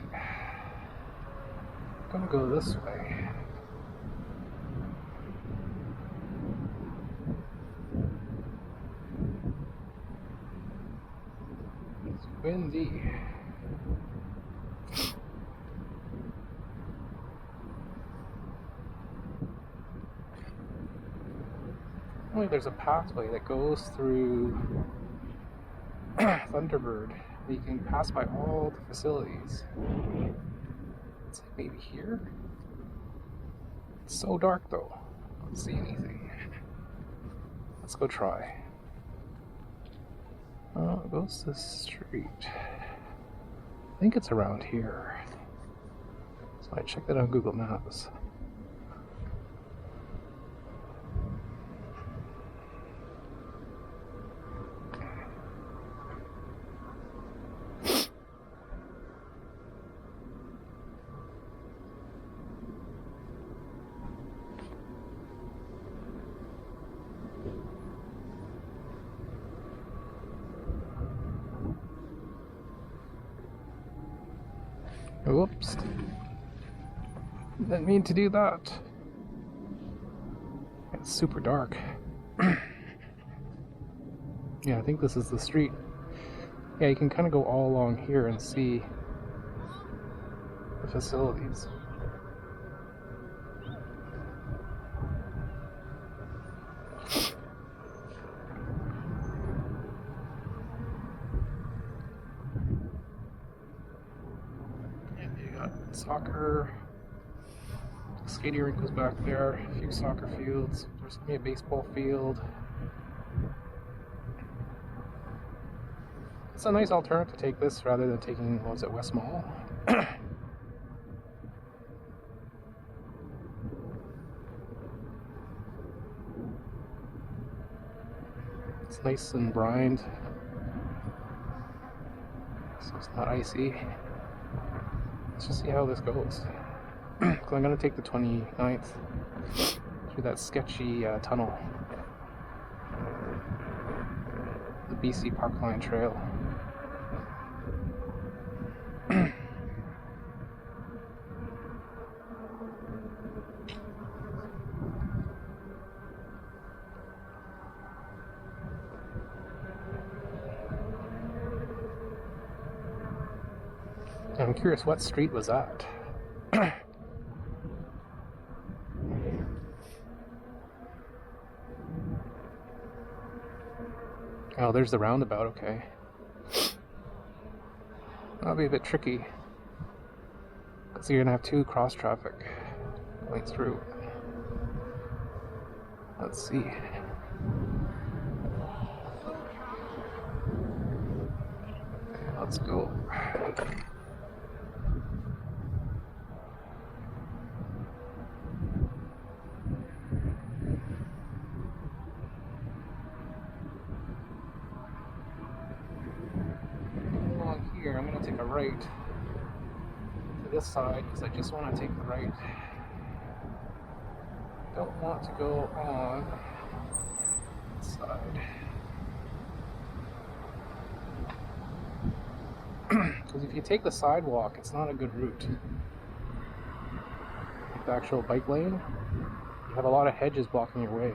I'm gonna go this way. It's windy. Only there's a pathway that goes through Thunderbird. You can pass by all the facilities. It's like maybe here? It's so dark though. I don't see anything. Let's go try. Oh, it goes to the street. I think it's around here. So I checked it on Google Maps. Whoops. Didn't mean to do that. It's super dark. Yeah, I think this is the street. Yeah, you can kind of go all along here and see the facilities. Soccer, skating rink was back there, a few soccer fields, there's gonna be a baseball field. It's a nice alternative to take this rather than taking, what was it, West Mall? It's nice and brined, so it's not icy. Let's just see how this goes. Because I'm going to take the 29th through that sketchy tunnel. The BC Parkline Trail. I'm curious, what street was that? Oh, there's the roundabout, okay. That'll be a bit tricky, because you're gonna have two cross traffic going through. Let's see. Okay, let's go. Here, I'm going to take a right to this side because I just want to take the right. Don't want to go on this side. Because if you take the sidewalk, it's not a good route. Like the actual bike lane, you have a lot of hedges blocking your way.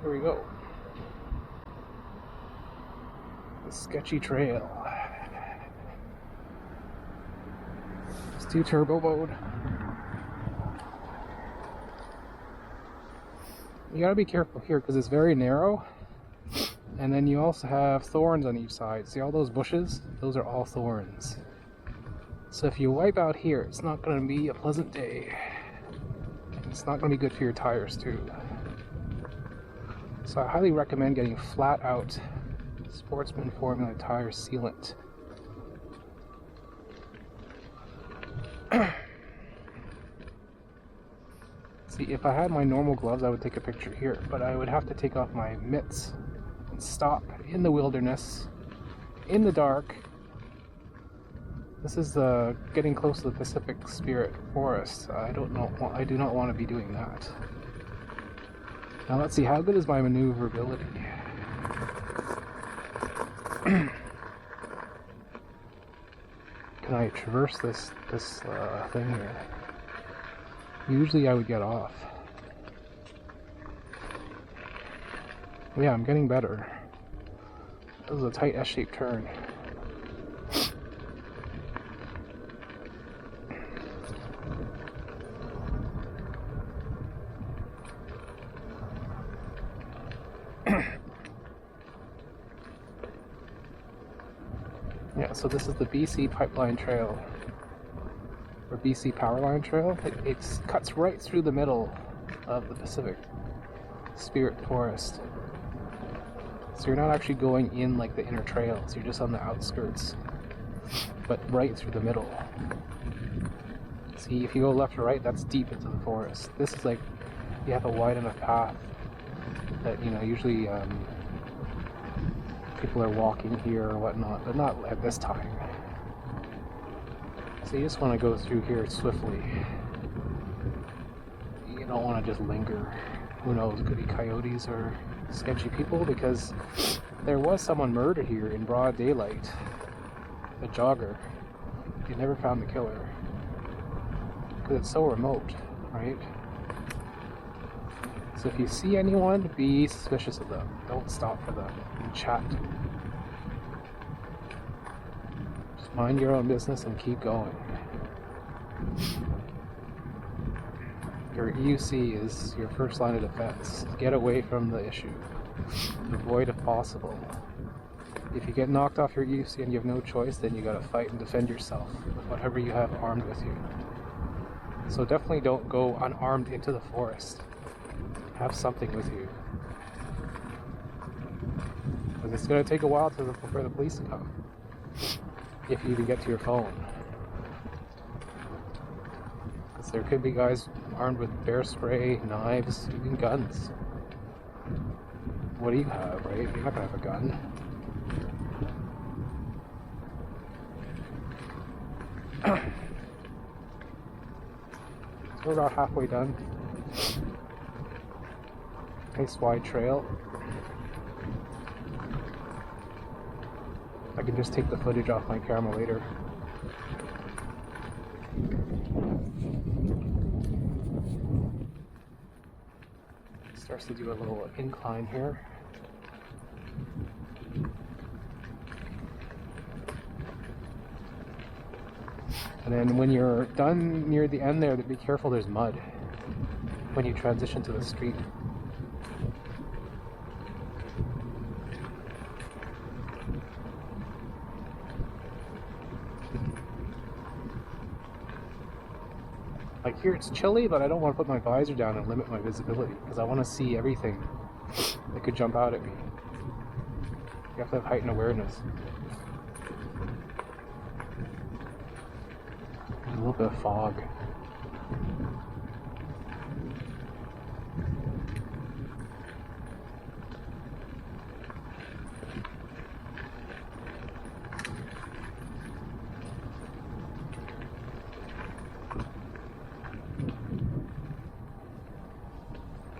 Here we go. The sketchy trail. Let's do turbo mode. You gotta be careful here because it's very narrow. And then you also have thorns on each side. See all those bushes? Those are all thorns. So if you wipe out here, it's not gonna be a pleasant day. It's not gonna be good for your tires too. So I highly recommend getting flat out Sportsman Formula tire sealant. See, if I had my normal gloves, I would take a picture here, but I would have to take off my mitts and stop in the wilderness, in the dark. This is getting close to the Pacific Spirit Forest. I do not want to be doing that. Now let's see, how good is my maneuverability? Can I traverse this thing here? Usually I would get off. Yeah, I'm getting better. This is a tight S-shaped turn. Yeah, so this is the BC Pipeline Trail, or BC Powerline Trail. It cuts right through the middle of the Pacific Spirit Forest. So you're not actually going in like the inner trails, you're just on the outskirts, but right through the middle. See, if you go left or right, that's deep into the forest. This is like, you have a wide enough path that, you know, usually people are walking here or whatnot, but not at this time. So you just want to go through here swiftly. You don't want to just linger. Who knows, it could be coyotes or sketchy people, because there was someone murdered here in broad daylight. A jogger. You never found the killer. Because it's so remote, right? So if you see anyone, be suspicious of them. Don't stop for them and chat. Just mind your own business and keep going. Your EUC is your first line of defense. Get away from the issue. Avoid if possible. If you get knocked off your EUC and you have no choice, then you gotta fight and defend yourself with whatever you have armed with you. So definitely don't go unarmed into the forest. Have something with you. Because it's gonna take a while for the police to come. If you even get to your phone. Because there could be guys armed with bear spray, knives, even guns. What do you have, right? You're not gonna have a gun. So we're about halfway done. Nice wide trail. I can just take the footage off my camera later. Starts to do a little incline here. And then when you're done near the end there, be careful, there's mud when you transition to the street. Like here it's chilly, but I don't want to put my visor down and limit my visibility because I want to see everything that could jump out at me. You have to have heightened awareness. There's a little bit of fog.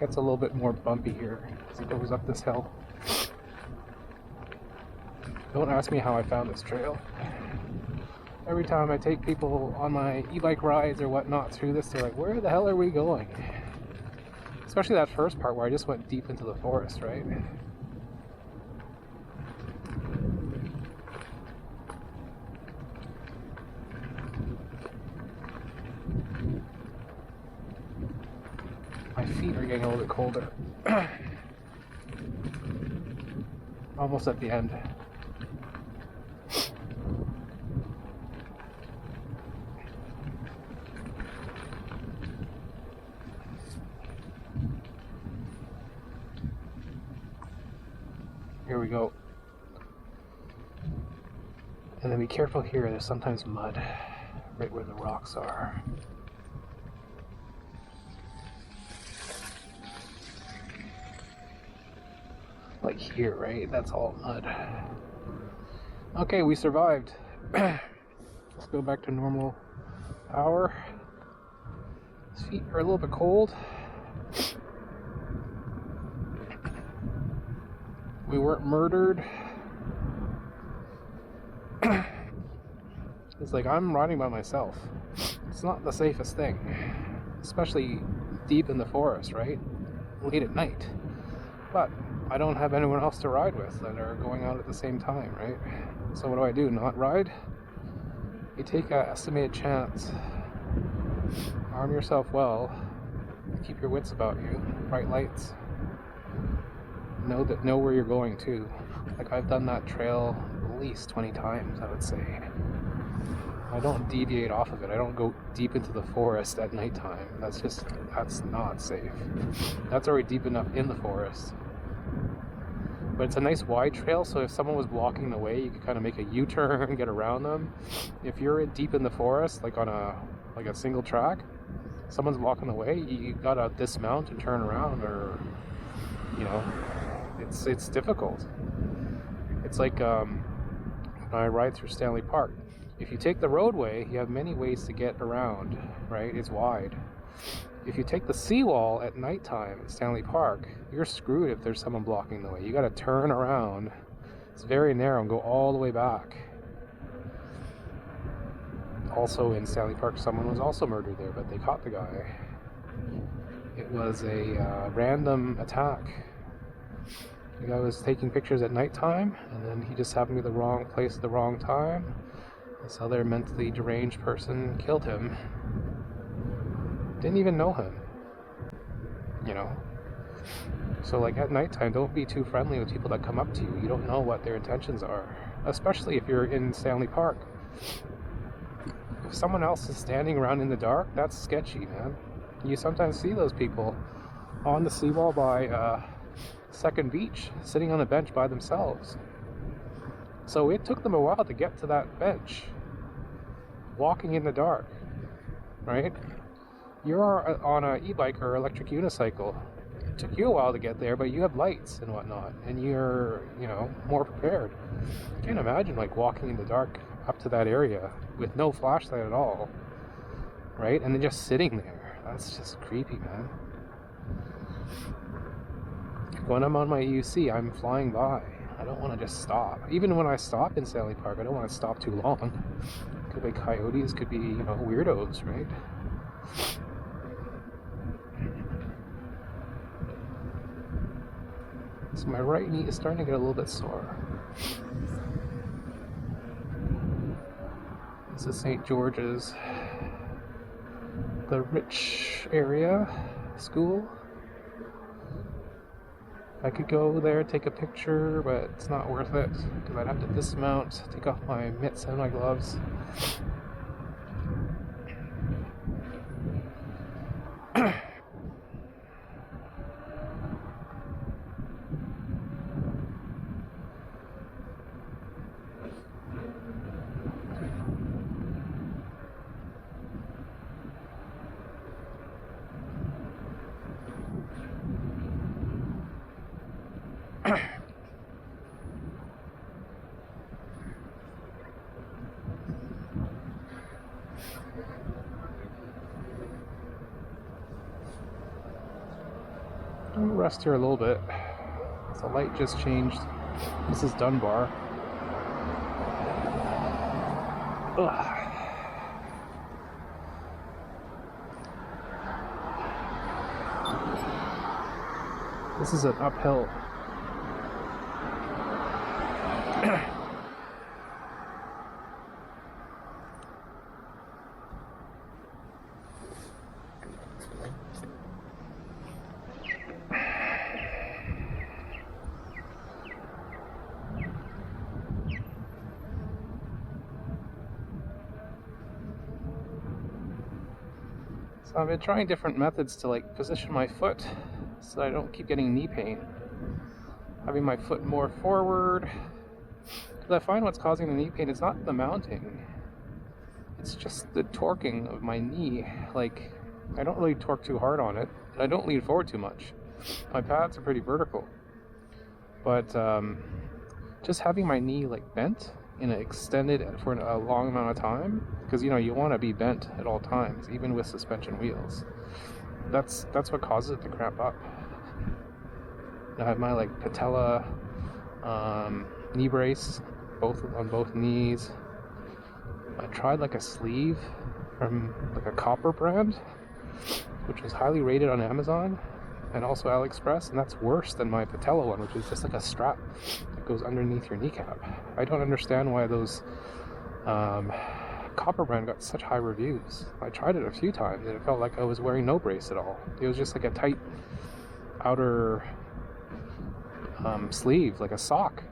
Gets a little bit more bumpy here as it goes up this hill. Don't ask me how I found this trail. Every time I take people on my e-bike rides or whatnot through this, they're like, where the hell are we going? Especially that first part where I just went deep into the forest, right? My feet are getting a little bit colder. Almost at the end. Here we go. And then be careful here, there's sometimes mud right where the rocks are. Like here, right? That's all mud. Okay, we survived. Let's go back to normal power. His feet are a little bit cold. We weren't murdered. It's like I'm riding by myself. It's not the safest thing, especially deep in the forest, right? Late at night. But I don't have anyone else to ride with that are going out at the same time, right? So what do? Not ride? You take an estimated chance. Arm yourself well. Keep your wits about you. Bright lights. Know where you're going too. Like I've done that trail at least 20 times, I would say. I don't deviate off of it. I don't go deep into the forest at nighttime. That's not safe. That's already deep enough in the forest. But it's a nice wide trail, so if someone was blocking the way, you could kind of make a U-turn and get around them. If you're deep in the forest, like on a single track, someone's blocking the way, you gotta dismount and turn around, or it's difficult. It's like when I ride through Stanley Park. If you take the roadway, you have many ways to get around, right? It's wide. If you take the seawall at nighttime at Stanley Park, you're screwed if there's someone blocking the way. You gotta turn around. It's very narrow and go all the way back. Also in Stanley Park, someone was also murdered there, but they caught the guy. It was a random attack. The guy was taking pictures at nighttime, and then he just happened to be the wrong place at the wrong time. This other mentally deranged person killed him. Didn't even know him. So like at nighttime, don't be too friendly with people that come up to you. You don't know what their intentions are, especially if you're in Stanley Park. If someone else is standing around in the dark, that's sketchy, man. You sometimes see those people on the seawall by Second Beach, sitting on a bench by themselves. So it took them a while to get to that bench, walking in the dark, right? You're on an e-bike or electric unicycle. It took you a while to get there, but you have lights and whatnot, and you're, more prepared. I can't imagine like walking in the dark up to that area with no flashlight at all, right? And then just sitting there. That's just creepy, man. When I'm on my UC, I'm flying by. I don't want to just stop. Even when I stop in Stanley Park, I don't want to stop too long. Could be coyotes, could be, weirdos, right? So my right knee is starting to get a little bit sore. This is St. George's, the rich area school. I could go there, take a picture, but it's not worth it because I'd have to dismount, take off my mitts and my gloves. I'm gonna rest here a little bit. The light just changed. This is Dunbar. Ugh. This is an uphill. So I've been trying different methods to like position my foot so that I don't keep getting knee pain. Having my foot more forward. Because I find what's causing the knee pain is not the mounting. It's just the torquing of my knee. Like, I don't really torque too hard on it. And I don't lean forward too much. My pads are pretty vertical. But just having my knee like bent in an extended for a long amount of time, because you want to be bent at all times, even with suspension wheels. That's what causes it to cramp up. I have my like patella knee brace on both knees. I tried like a sleeve from like a copper brand, which was highly rated on Amazon and also AliExpress, and that's worse than my patella one, which is just like a strap that goes underneath your kneecap. I don't understand why those copper brand got such high reviews. I tried it a few times and it felt like I was wearing no brace at all. It was just like a tight outer sleeve, like a sock.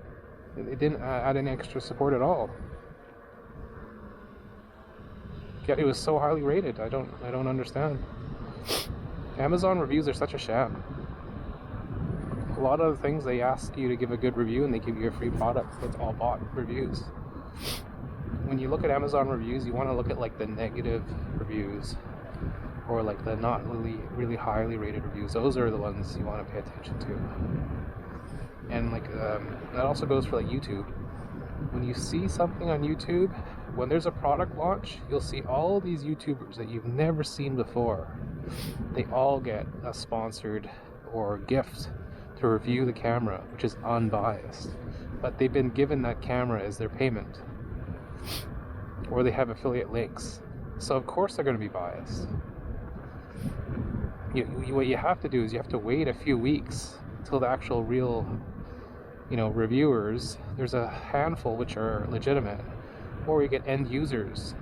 It didn't add any extra support at all. Yet it was so highly rated. I don't understand. Amazon reviews are such a sham. A lot of the things they ask you to give a good review and they give you a free product. It's all bot reviews. When you look at Amazon reviews, you want to look at like the negative reviews or like the not really highly rated reviews. Those are the ones you want to pay attention to. And like that also goes for like YouTube. When you see something on YouTube, when there's a product launch, you'll see all these YouTubers that you've never seen before. They all get a sponsored or gift to review the camera, which is unbiased. But they've been given that camera as their payment. Or they have affiliate links. So of course they're going to be biased. What you have to do is you have to wait a few weeks until the actual real reviewers, there's a handful which are legitimate, or you get end users.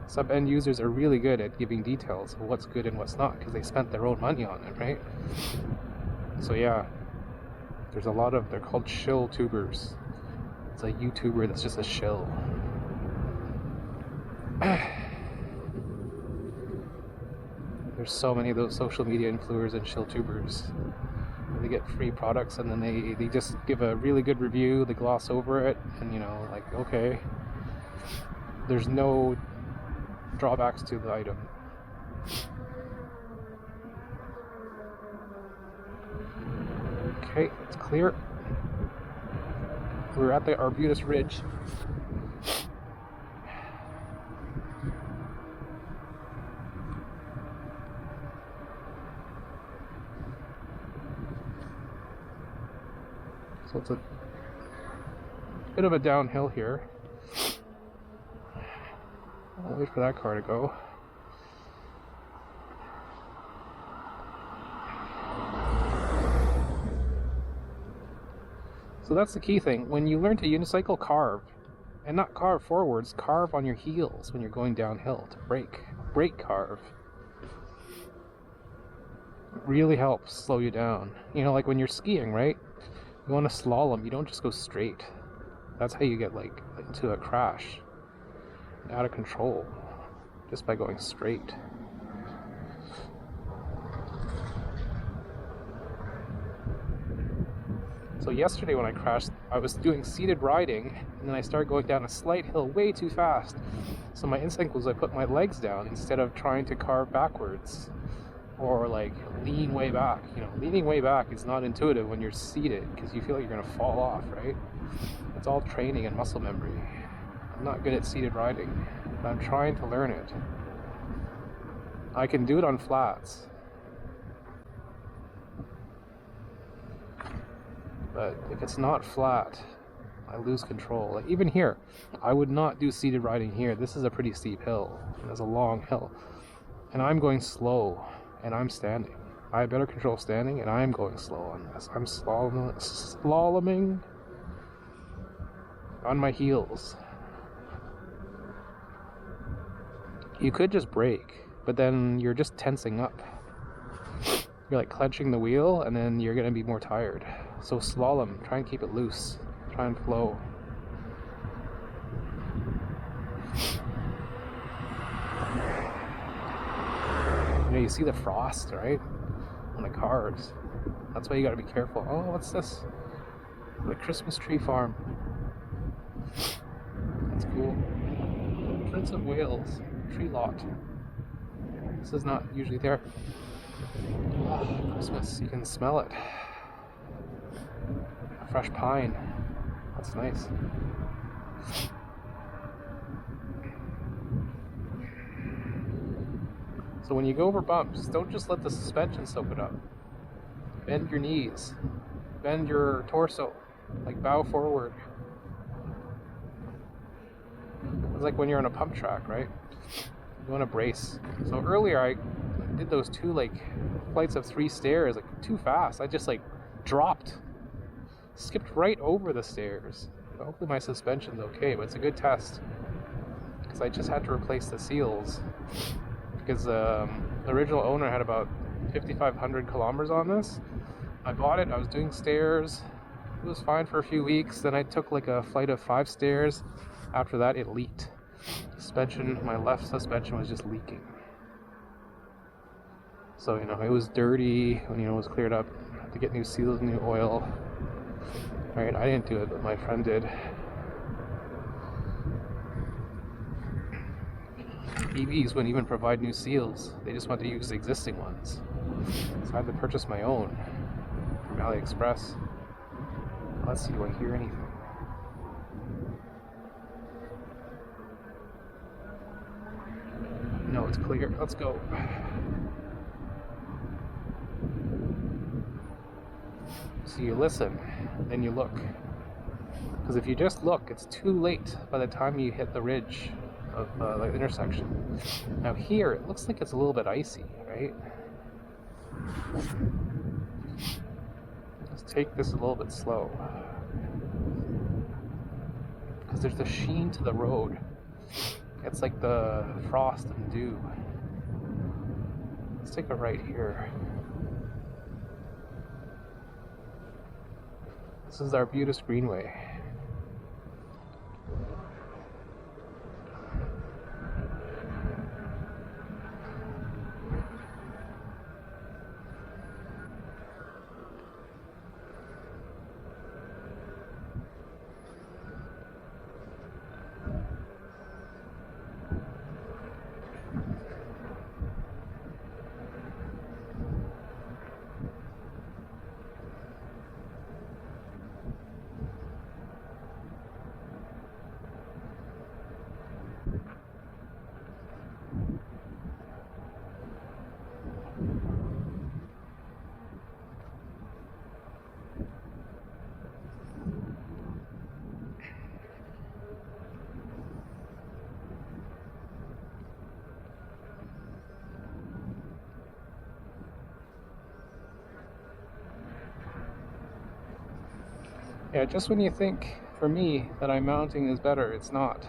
Some end users are really good at giving details of what's good and what's not because they spent their own money on it, right? So yeah, there's a lot of, they're called shill tubers. It's a YouTuber that's just a shill. There's so many of those social media influencers and shill tubers. They get free products and then they just give a really good review, they gloss over it, and like, okay, there's no drawbacks to the item. Okay, it's clear. We're at the Arbutus Ridge. So it's a bit of a downhill here. I'll wait for that car to go. So that's the key thing. When you learn to unicycle, carve. And not carve forwards, carve on your heels when you're going downhill to brake. Brake carve. It really helps slow you down. Like when you're skiing, right? You want to slalom, you don't just go straight. That's how you get like into a crash. Out of control. Just by going straight. So yesterday when I crashed, I was doing seated riding, and then I started going down a slight hill way too fast. So my instinct was I put my legs down instead of trying to carve backwards or like lean way back. You know, leaning way back is not intuitive when you're seated because you feel like you're gonna fall off, right? It's all training and muscle memory. I'm not good at seated riding, but I'm trying to learn it. I can do it on flats, but if it's not flat, I lose control. Like even here, I would not do seated riding here. This is a pretty steep hill, and it's a long hill, and I'm going slow, and I'm standing. I have better control standing, and I'm going slow on this. I'm slaloming on my heels. You could just brake, but then you're just tensing up. You're like clenching the wheel, and then you're gonna be more tired. So slalom, try and keep it loose. Try and flow. You know, you see the frost, right? On the cars. That's why you gotta be careful. Oh, what's this? The Christmas tree farm. That's cool. Prince of Wales tree lot. This is not usually there. Oh, Christmas, you can smell it. A fresh pine. That's nice. So when you go over bumps, don't just let the suspension soak it up. Bend your knees. Bend your torso. Like bow forward. It's like when you're on a pump track, right? You want to brace. So earlier I did those two like flights of 3 stairs like too fast. I just like dropped. Skipped right over the stairs. Hopefully my suspension's okay, but it's a good test. Because I just had to replace the seals. Because the original owner had about 5,500 kilometers on this. I bought it, I was doing stairs. It was fine for a few weeks. Then I took like a flight of 5 stairs. After that, it leaked. Suspension, my left suspension was just leaking. So, you know, it was dirty when, you know, it was cleared up. I had to get new seals, new oil. Right, I didn't do it, but my friend did. EVs wouldn't even provide new seals. They just wanted to use existing ones. So I had to purchase my own from AliExpress. Let's see, do I hear anything? No, it's clear. Let's go. So you listen, then you look. Because if you just look, it's too late by the time you hit the ridge of the intersection. Now here, it looks like it's a little bit icy, right? Let's take this a little bit slow. Because there's the sheen to the road. It's like the frost and dew. Let's take a right here. This is our Arbutus Greenway. Yeah, just when you think, for me, that I'm mounting is better, it's not.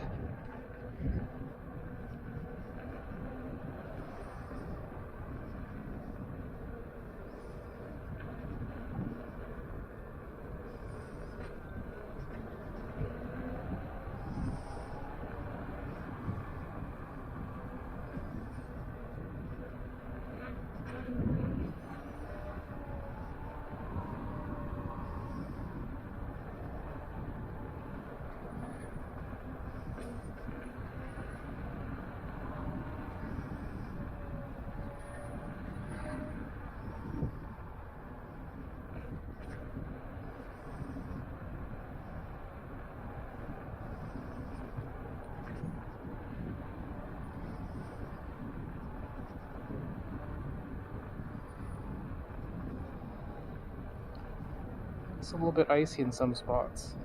It's a little bit icy in some spots.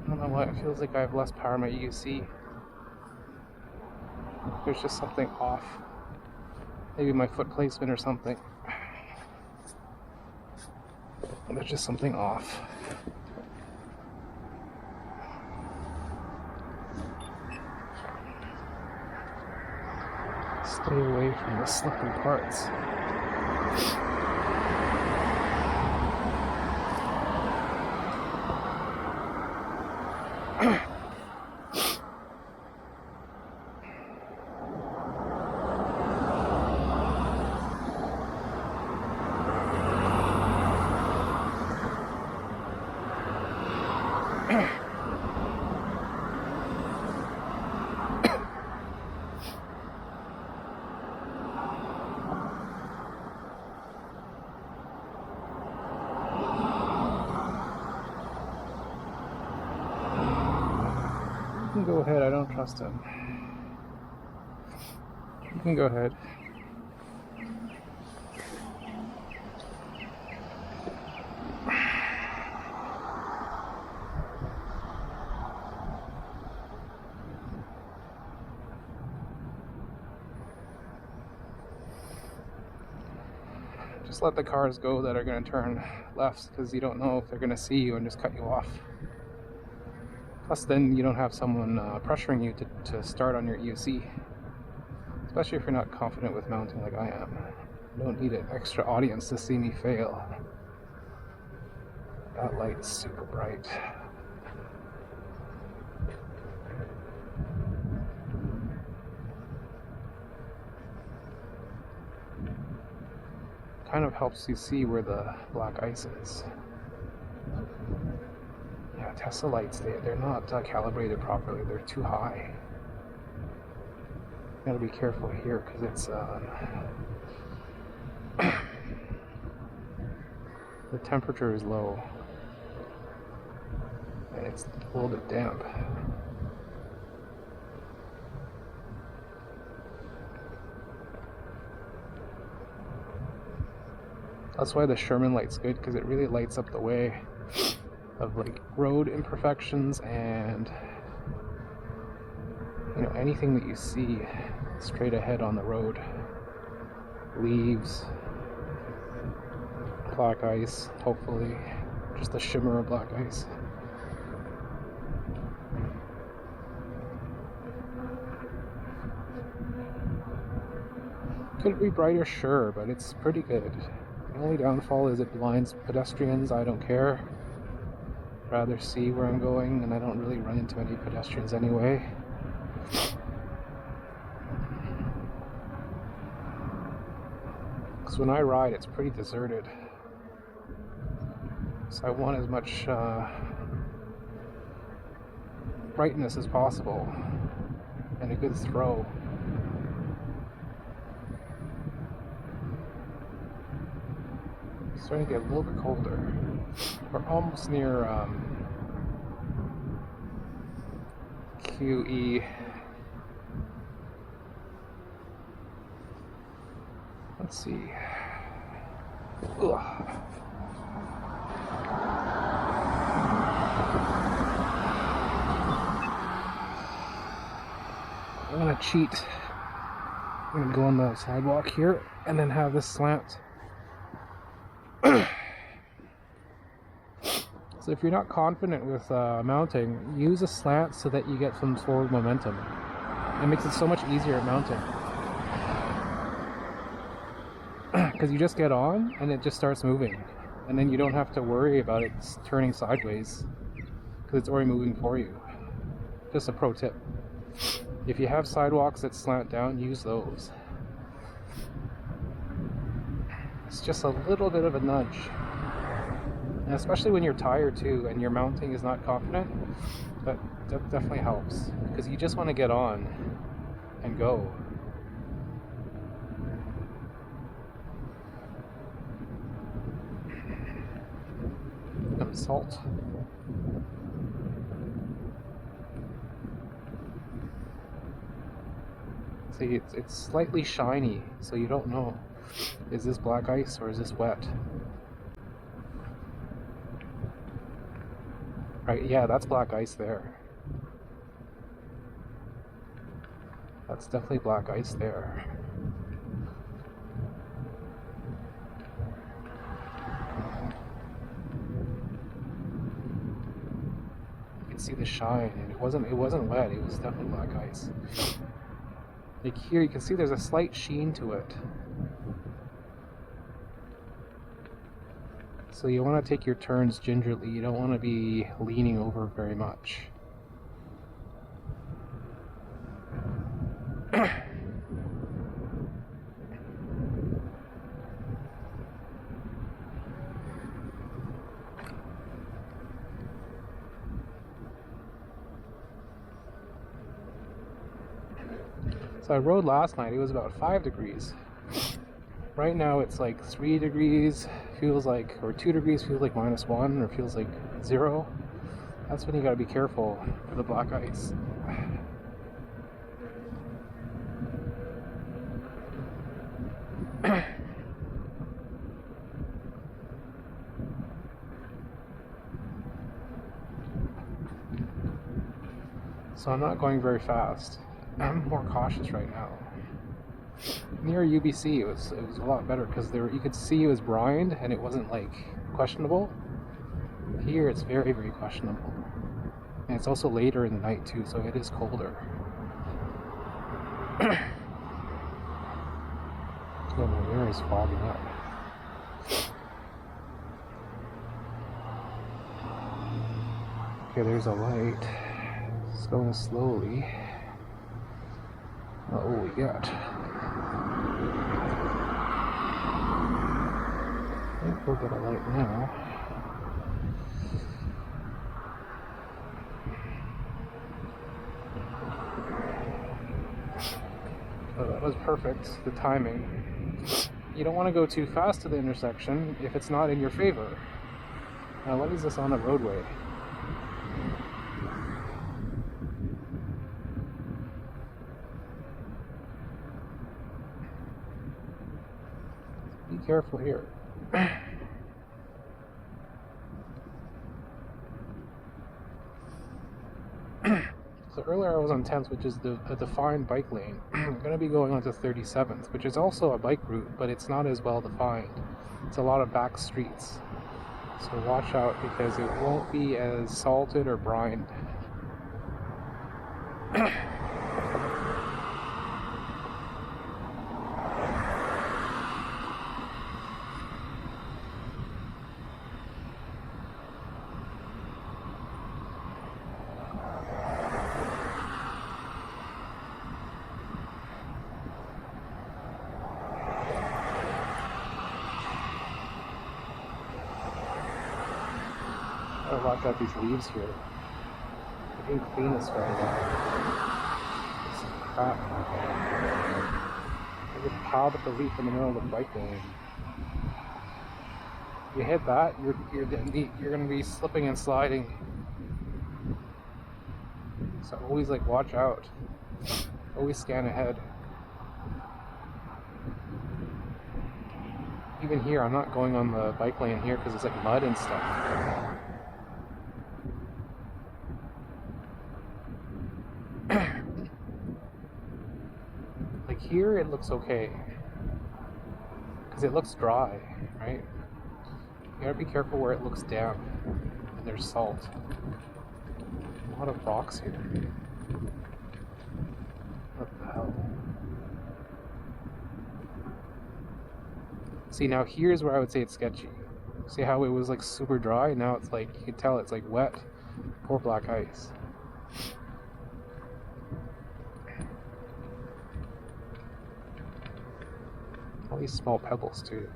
I don't know why it feels like I have less power in my UC. There's just something off. Maybe my foot placement or something. There's just something off. Stay away from the slippery parts. You can go ahead, I don't trust him. You can go ahead. Just let the cars go that are going to turn lefts, because you don't know if they're going to see you and just cut you off. Plus then you don't have someone pressuring you to start on your EUC. Especially if you're not confident with mounting like I am. You don't need an extra audience to see me fail. That light is super bright. Kind of helps you see where the black ice is. Yeah, Tesla lights, they're not calibrated properly. They're too high. Gotta be careful here because it's the temperature is low and it's a little bit damp. That's why the Sherman light's good, because it really lights up the way of like road imperfections and anything that you see straight ahead on the road. Leaves, black ice, hopefully just a shimmer of black ice. Could it be brighter? Sure, but it's pretty good. The only downfall is it blinds pedestrians. I don't care. I'd rather see where I'm going, and I don't really run into any pedestrians anyway. Because when I ride, it's pretty deserted. So I want as much brightness as possible and a good throw. It's starting to get a little bit colder. We're almost near QE. Let's see. Ugh. I'm gonna cheat. I'm gonna go on the sidewalk here and then have this slant. So if you're not confident with mounting, use a slant so that you get some forward momentum. It makes it so much easier at mounting. Because you just get on and it just starts moving. And then you don't have to worry about it turning sideways, because it's already moving for you. Just a pro tip. If you have sidewalks that slant down, use those. It's just a little bit of a nudge. And especially when you're tired too and your mounting is not confident, that definitely helps. Because you just want to get on and go. Some salt. See, it's slightly shiny, so you don't know. Is this black ice or is this wet? Right, yeah, that's black ice there. That's definitely black ice there. You can see the shine, and it wasn't wet, it was definitely black ice. Like here you can see there's a slight sheen to it. So you want to take your turns gingerly, you don't want to be leaning over very much. So I rode last night, it was about 5 degrees. Right now it's like 3 degrees, feels like, or 2 degrees feels like -1, or feels like 0. That's when you gotta be careful for the black ice. So I'm not going very fast. I'm more cautious right now. Near UBC, it was a lot better because you could see it was brined and it wasn't like questionable. Here, it's very, very questionable, and it's also later in the night too, so it is colder. Oh, my ear is fogging up. Okay, there's a light. It's going slowly. Oh, what we got? I think we'll get a light now. Oh, that was perfect, the timing. You don't want to go too fast to the intersection if it's not in your favor. Now, what is this on the roadway? Be careful here. So earlier I was on 10th, which is a defined bike lane. I'm going to be going on to 37th, which is also a bike route, but it's not as well defined. It's a lot of back streets. So watch out because it won't be as salted or brined. I locked out these leaves here. I didn't clean this very well. It's crap. I just piled up the leaf in the middle of the bike lane. You hit that, you're gonna be slipping and sliding. So always like watch out. Always scan ahead. Even here, I'm not going on the bike lane here because it's like mud and stuff. Like here it looks okay because it looks dry, right? You gotta be careful where it looks damp and there's salt. A lot of rocks here. What the hell? See, now here's where I would say it's sketchy. See how it was like super dry? Now it's like, you can tell it's like wet. Poor black ice. All these small pebbles too.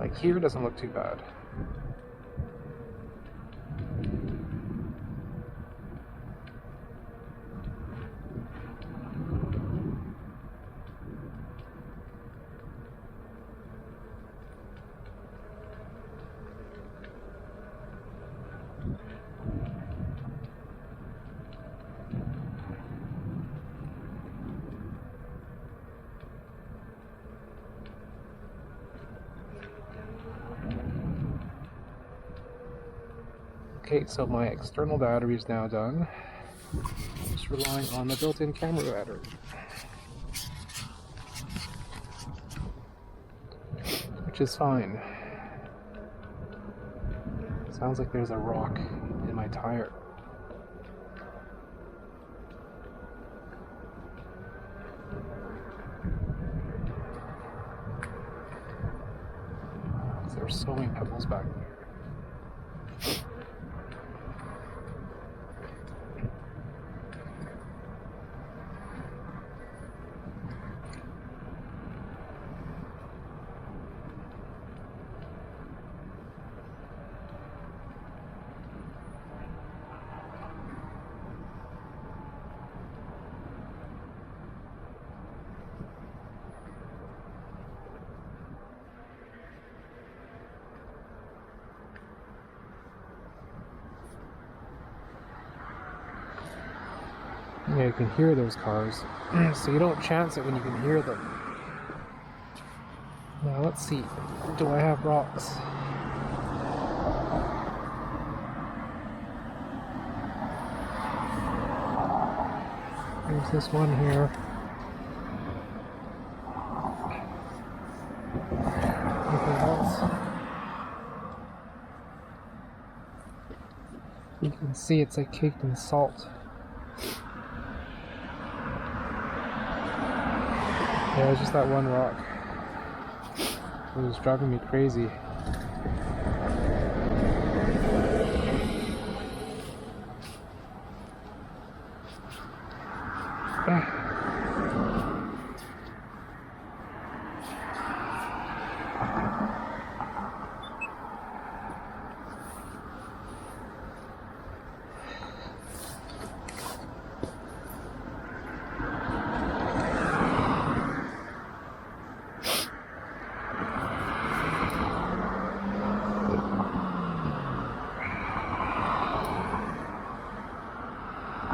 Like here doesn't look too bad. Okay, so my external battery is now done. Just relying on the built-in camera battery. Which is fine. Sounds like there's a rock in my tire. There's so many pebbles back there. Yeah, you can hear those cars, so you don't chance it when you can hear them. Now let's see, do I have rocks? There's this one here. Anything else? You can see it's like caked in salt. Yeah, it was just that one rock. It was driving me crazy.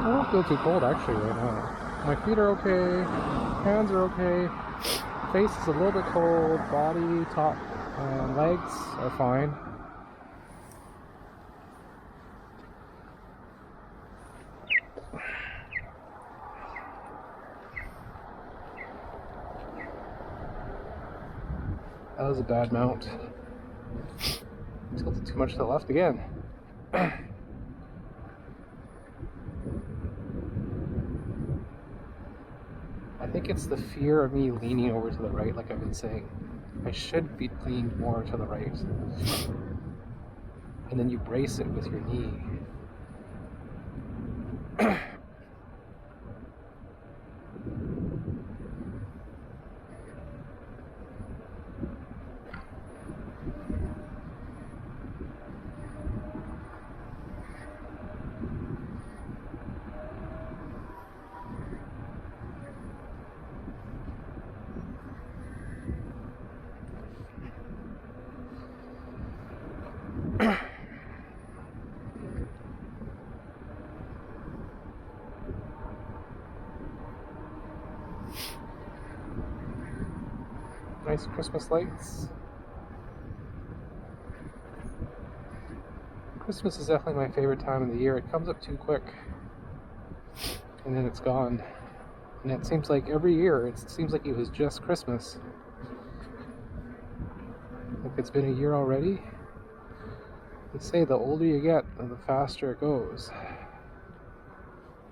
I don't feel too cold actually right now. My feet are okay, hands are okay, face is a little bit cold, body, top, and legs are fine. That was a bad mount. Tilted too much to the left again. I think it's the fear of me leaning over to the right, like I've been saying. I should be leaned more to the right. And then you brace it with your knee. Nice Christmas lights. Christmas is definitely my favorite time of the year. It comes up too quick and then it's gone. And it seems like every year, it seems like it was just Christmas. Like it's been a year already. They say the older you get, the faster it goes.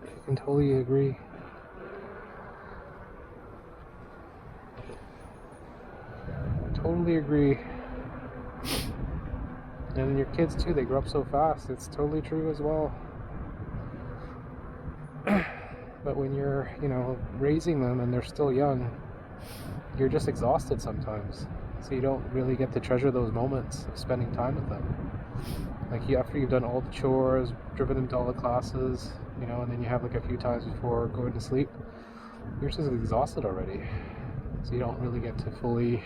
I can totally agree. Totally agree. And your kids too, they grow up so fast. It's totally true as well. But when you're, raising them and they're still young, you're just exhausted sometimes. So you don't really get to treasure those moments of spending time with them. Like after you've done all the chores, driven them to all the classes, and then you have like a few times before going to sleep, you're just exhausted already. So you don't really get to fully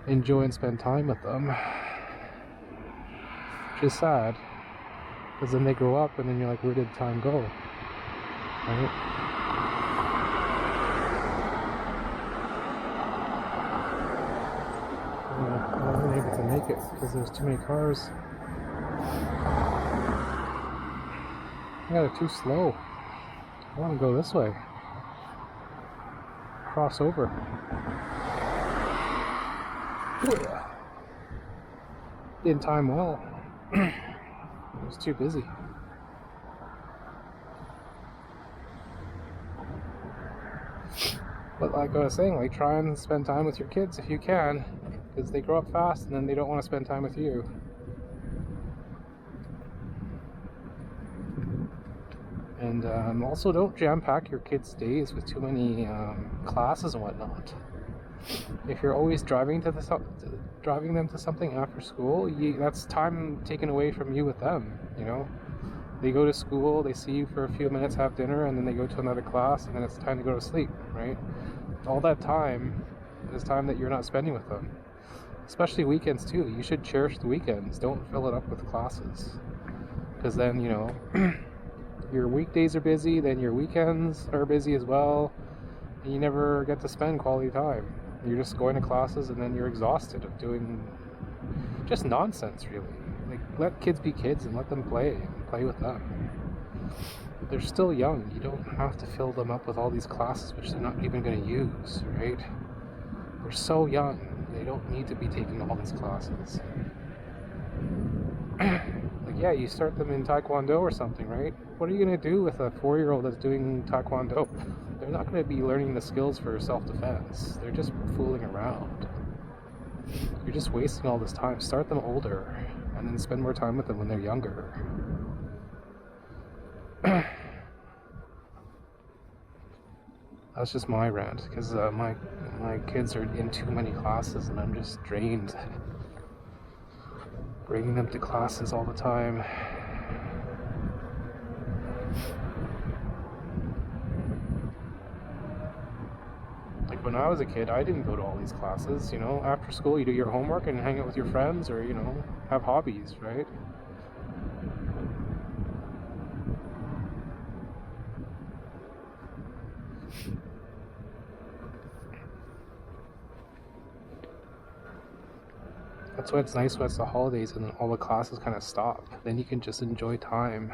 enjoy and spend time with them. Which is sad, because then they grow up and then you're like, where did time go? Right? I wasn't able to make it because there's too many cars. Yeah, they're too slow. I want to go this way. Cross over. Didn't time well. I was too busy. But like I was saying, like, try and spend time with your kids if you can, because they grow up fast and then they don't want to spend time with you. And also, don't jam-pack your kids' days with too many classes and whatnot. If you're always driving them to something after school, that's time taken away from you with them, you know? They go to school, they see you for a few minutes, have dinner, and then they go to another class, and then it's time to go to sleep, right? All that time is time that you're not spending with them. Especially weekends, too. You should cherish the weekends. Don't fill it up with classes. Because then, you know, your weekdays are busy, then your weekends are busy as well, and you never get to spend quality time. You're just going to classes, and then you're exhausted of doing just nonsense, really. Like, let kids be kids and let them play with them. They're still young. You don't have to fill them up with all these classes which they're not even going to use, right? They're so young. They don't need to be taking all these classes. Like, yeah, you start them in Taekwondo or something, right? What are you going to do with a 4-year-old that's doing Taekwondo? They're not going to be learning the skills for self-defense. They're just fooling around. You're just wasting all this time. Start them older, and then spend more time with them when they're younger. That's just my rant, because my kids are in too many classes, and I'm just drained. Bringing them to classes all the time. Like, when I was a kid, I didn't go to all these classes, you know. After school, you do your homework and hang out with your friends, or, you know, have hobbies, right? That's why it's nice when it's the holidays and then all the classes kind of stop. Then you can just enjoy time.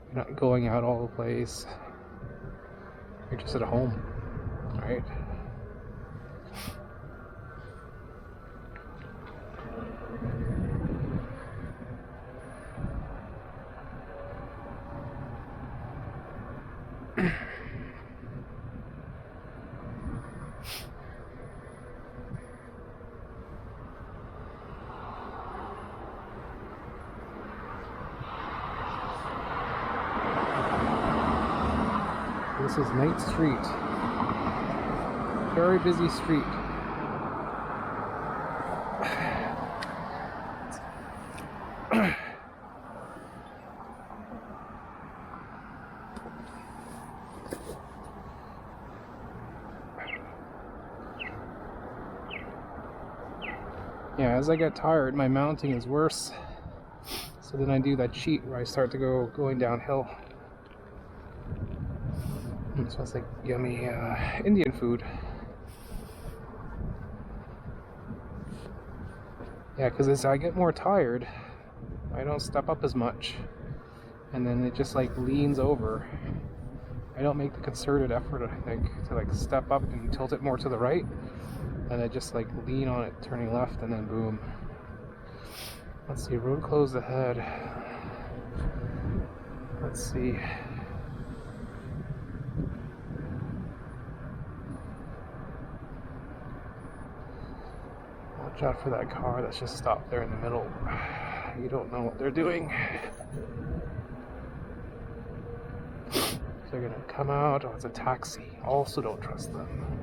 You're not going out all the place. You're just at home, right? This is Knight Street. Very busy street. Yeah, as I get tired, my mounting is worse. So then I do that cheat where I start to going downhill. It smells like yummy Indian food. Yeah, because as I get more tired, I don't step up as much. And then it just like leans over. I don't make the concerted effort, I think, to like step up and tilt it more to the right. And I just like lean on it, turning left, and then boom. Let's see, road closed ahead. Let's see. Watch out for that car that's just stopped there in the middle. You don't know what they're doing. They're gonna come out. Oh, it's a taxi. Also don't trust them.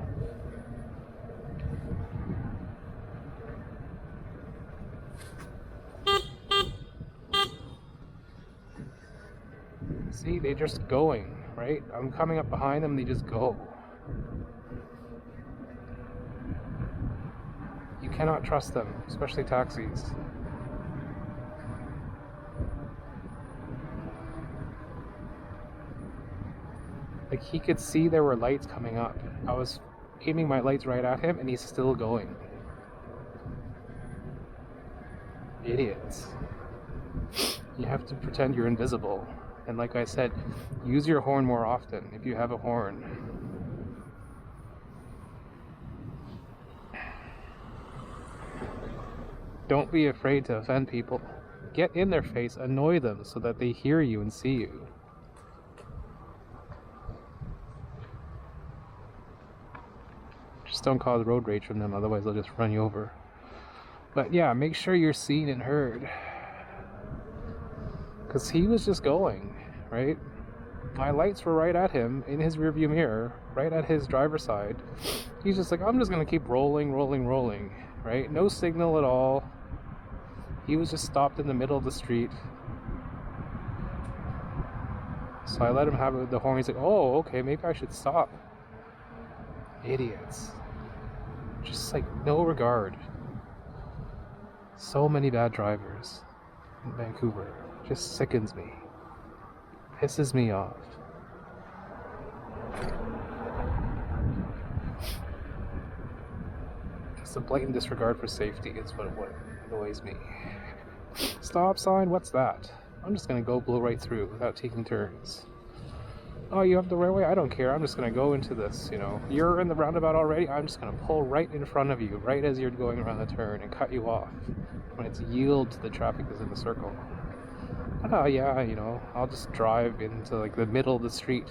See, they're just going, right? I'm coming up behind them, they just go. You cannot trust them, especially taxis. Like, he could see there were lights coming up. I was aiming my lights right at him, and he's still going. Idiots. You have to pretend you're invisible. And like I said, use your horn more often if you have a horn. Don't be afraid to offend people. Get in their face, annoy them so that they hear you and see you. Just don't cause road rage from them, otherwise they'll just run you over. But yeah, make sure you're seen and heard. Because he was just going, right? My lights were right at him, in his rearview mirror, right at his driver's side. He's just like, I'm just going to keep rolling, right? No signal at all. He was just stopped in the middle of the street. So I let him have the horn. He's like, oh, okay, maybe I should stop. Idiots. Just like no regard. So many bad drivers in Vancouver. Just sickens me. Pisses me off. Just a blatant disregard for safety is what annoys me. Stop sign, what's that? I'm just gonna go blow right through without taking turns. Oh, you have the right way? I don't care. I'm just gonna go into this, you know. You're in the roundabout already. I'm just gonna pull right in front of you, right as you're going around the turn, and cut you off when it's yield to the traffic that's in the circle. Oh yeah, you know, I'll just drive into like the middle of the street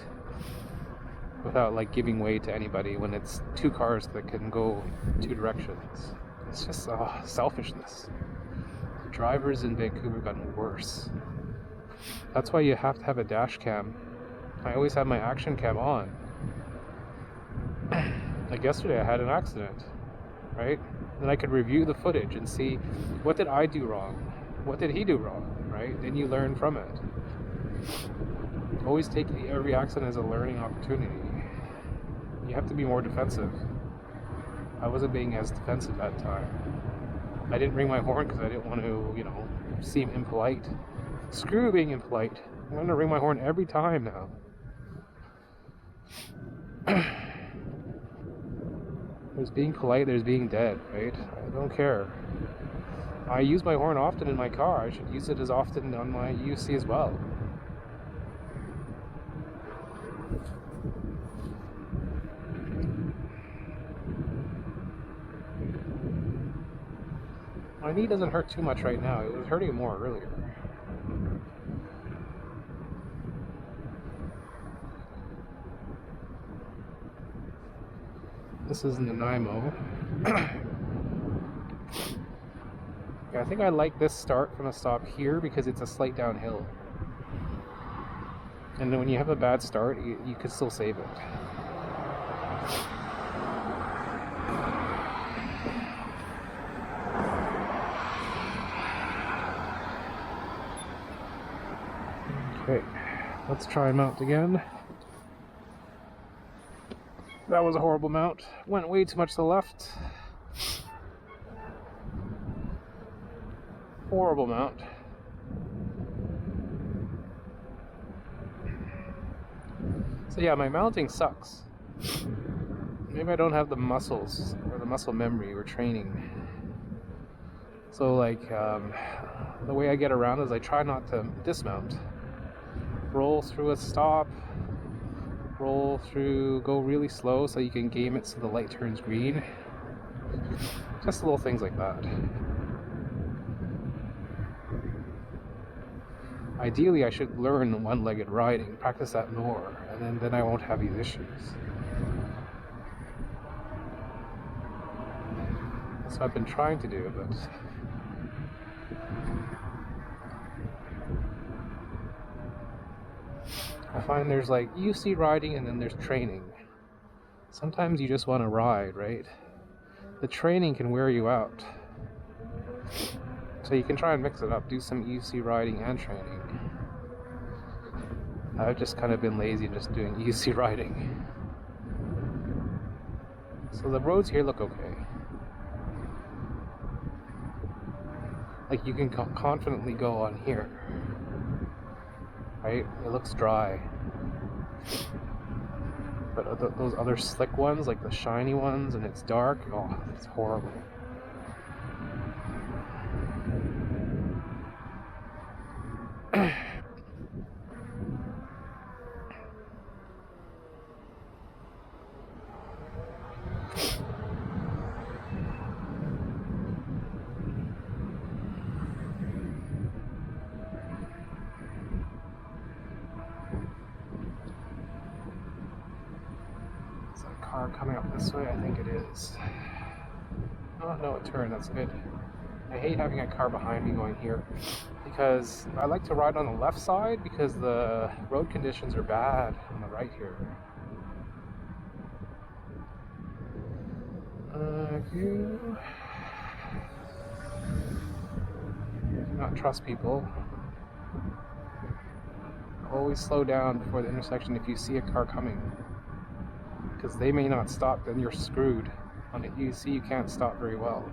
without like giving way to anybody when it's two cars that can go two directions. It's just selfishness. The drivers in Vancouver have gotten worse. That's why you have to have a dash cam. I always have my action cam on. Like yesterday I had an accident, right? Then I could review the footage and see, what did I do wrong? What did he do wrong, right? Then you learn from it. Always take every accident as a learning opportunity. You have to be more defensive. I wasn't being as defensive that time. I didn't ring my horn because I didn't want to, you know, seem impolite. Screw being impolite. I'm going to ring my horn every time now. There's being polite, there's being dead, right? I don't care. I use my horn often in my car. I should use it as often on my UC as well. My knee doesn't hurt too much right now. It was hurting more earlier. This is Nanaimo. Yeah, I think I like this start from a stop here because it's a slight downhill. And then when you have a bad start, you can still save it. Okay, let's try mount again. That was a horrible mount. Went way too much to the left. Horrible mount. So yeah, my mounting sucks. Maybe I don't have the muscles or the muscle memory or training. So like, the way I get around is I try not to dismount. Roll through a stop. Roll through, go really slow so you can game it so the light turns green. Just little things like that. Ideally, I should learn one-legged riding, practice that more, and then I won't have these issues. That's what I've been trying to do, but I find there's like UC riding and then there's training. Sometimes you just want to ride, right? The training can wear you out. So you can try and mix it up, do some UC riding and training. I've just kind of been lazy and just doing UC riding. So the roads here look okay. Like you can confidently go on here. Right? It looks dry. But those other slick ones, like the shiny ones, and it's dark, oh, it's horrible. car coming up this way? I think it is. Oh no, it turned, that's good. I hate having a car behind me going here because I like to ride on the left side because the road conditions are bad on the right here. You do not trust people. Always slow down before the intersection if you see a car coming, because they may not stop, then you're screwed. On the UBC you can't stop very well.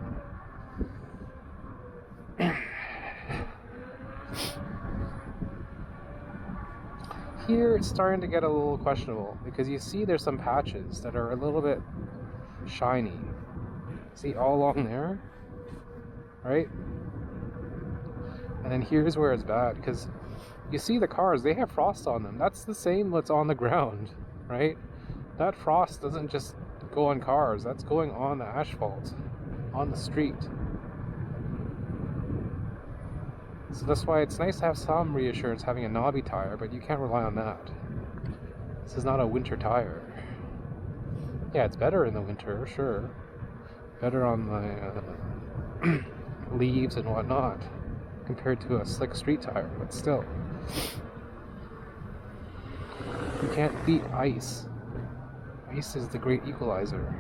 Here it's starting to get a little questionable because you see there's some patches that are a little bit shiny. See all along there, right? And then here's where it's bad because you see the cars, they have frost on them. That's the same that's on the ground, right? That frost doesn't just go on cars, that's going on the asphalt, on the street. So that's why it's nice to have some reassurance having a knobby tire, but you can't rely on that. This is not a winter tire. Yeah, it's better in the winter, sure. Better on the leaves and whatnot compared to a slick street tire, but still. You can't beat ice. Ice is the great equalizer.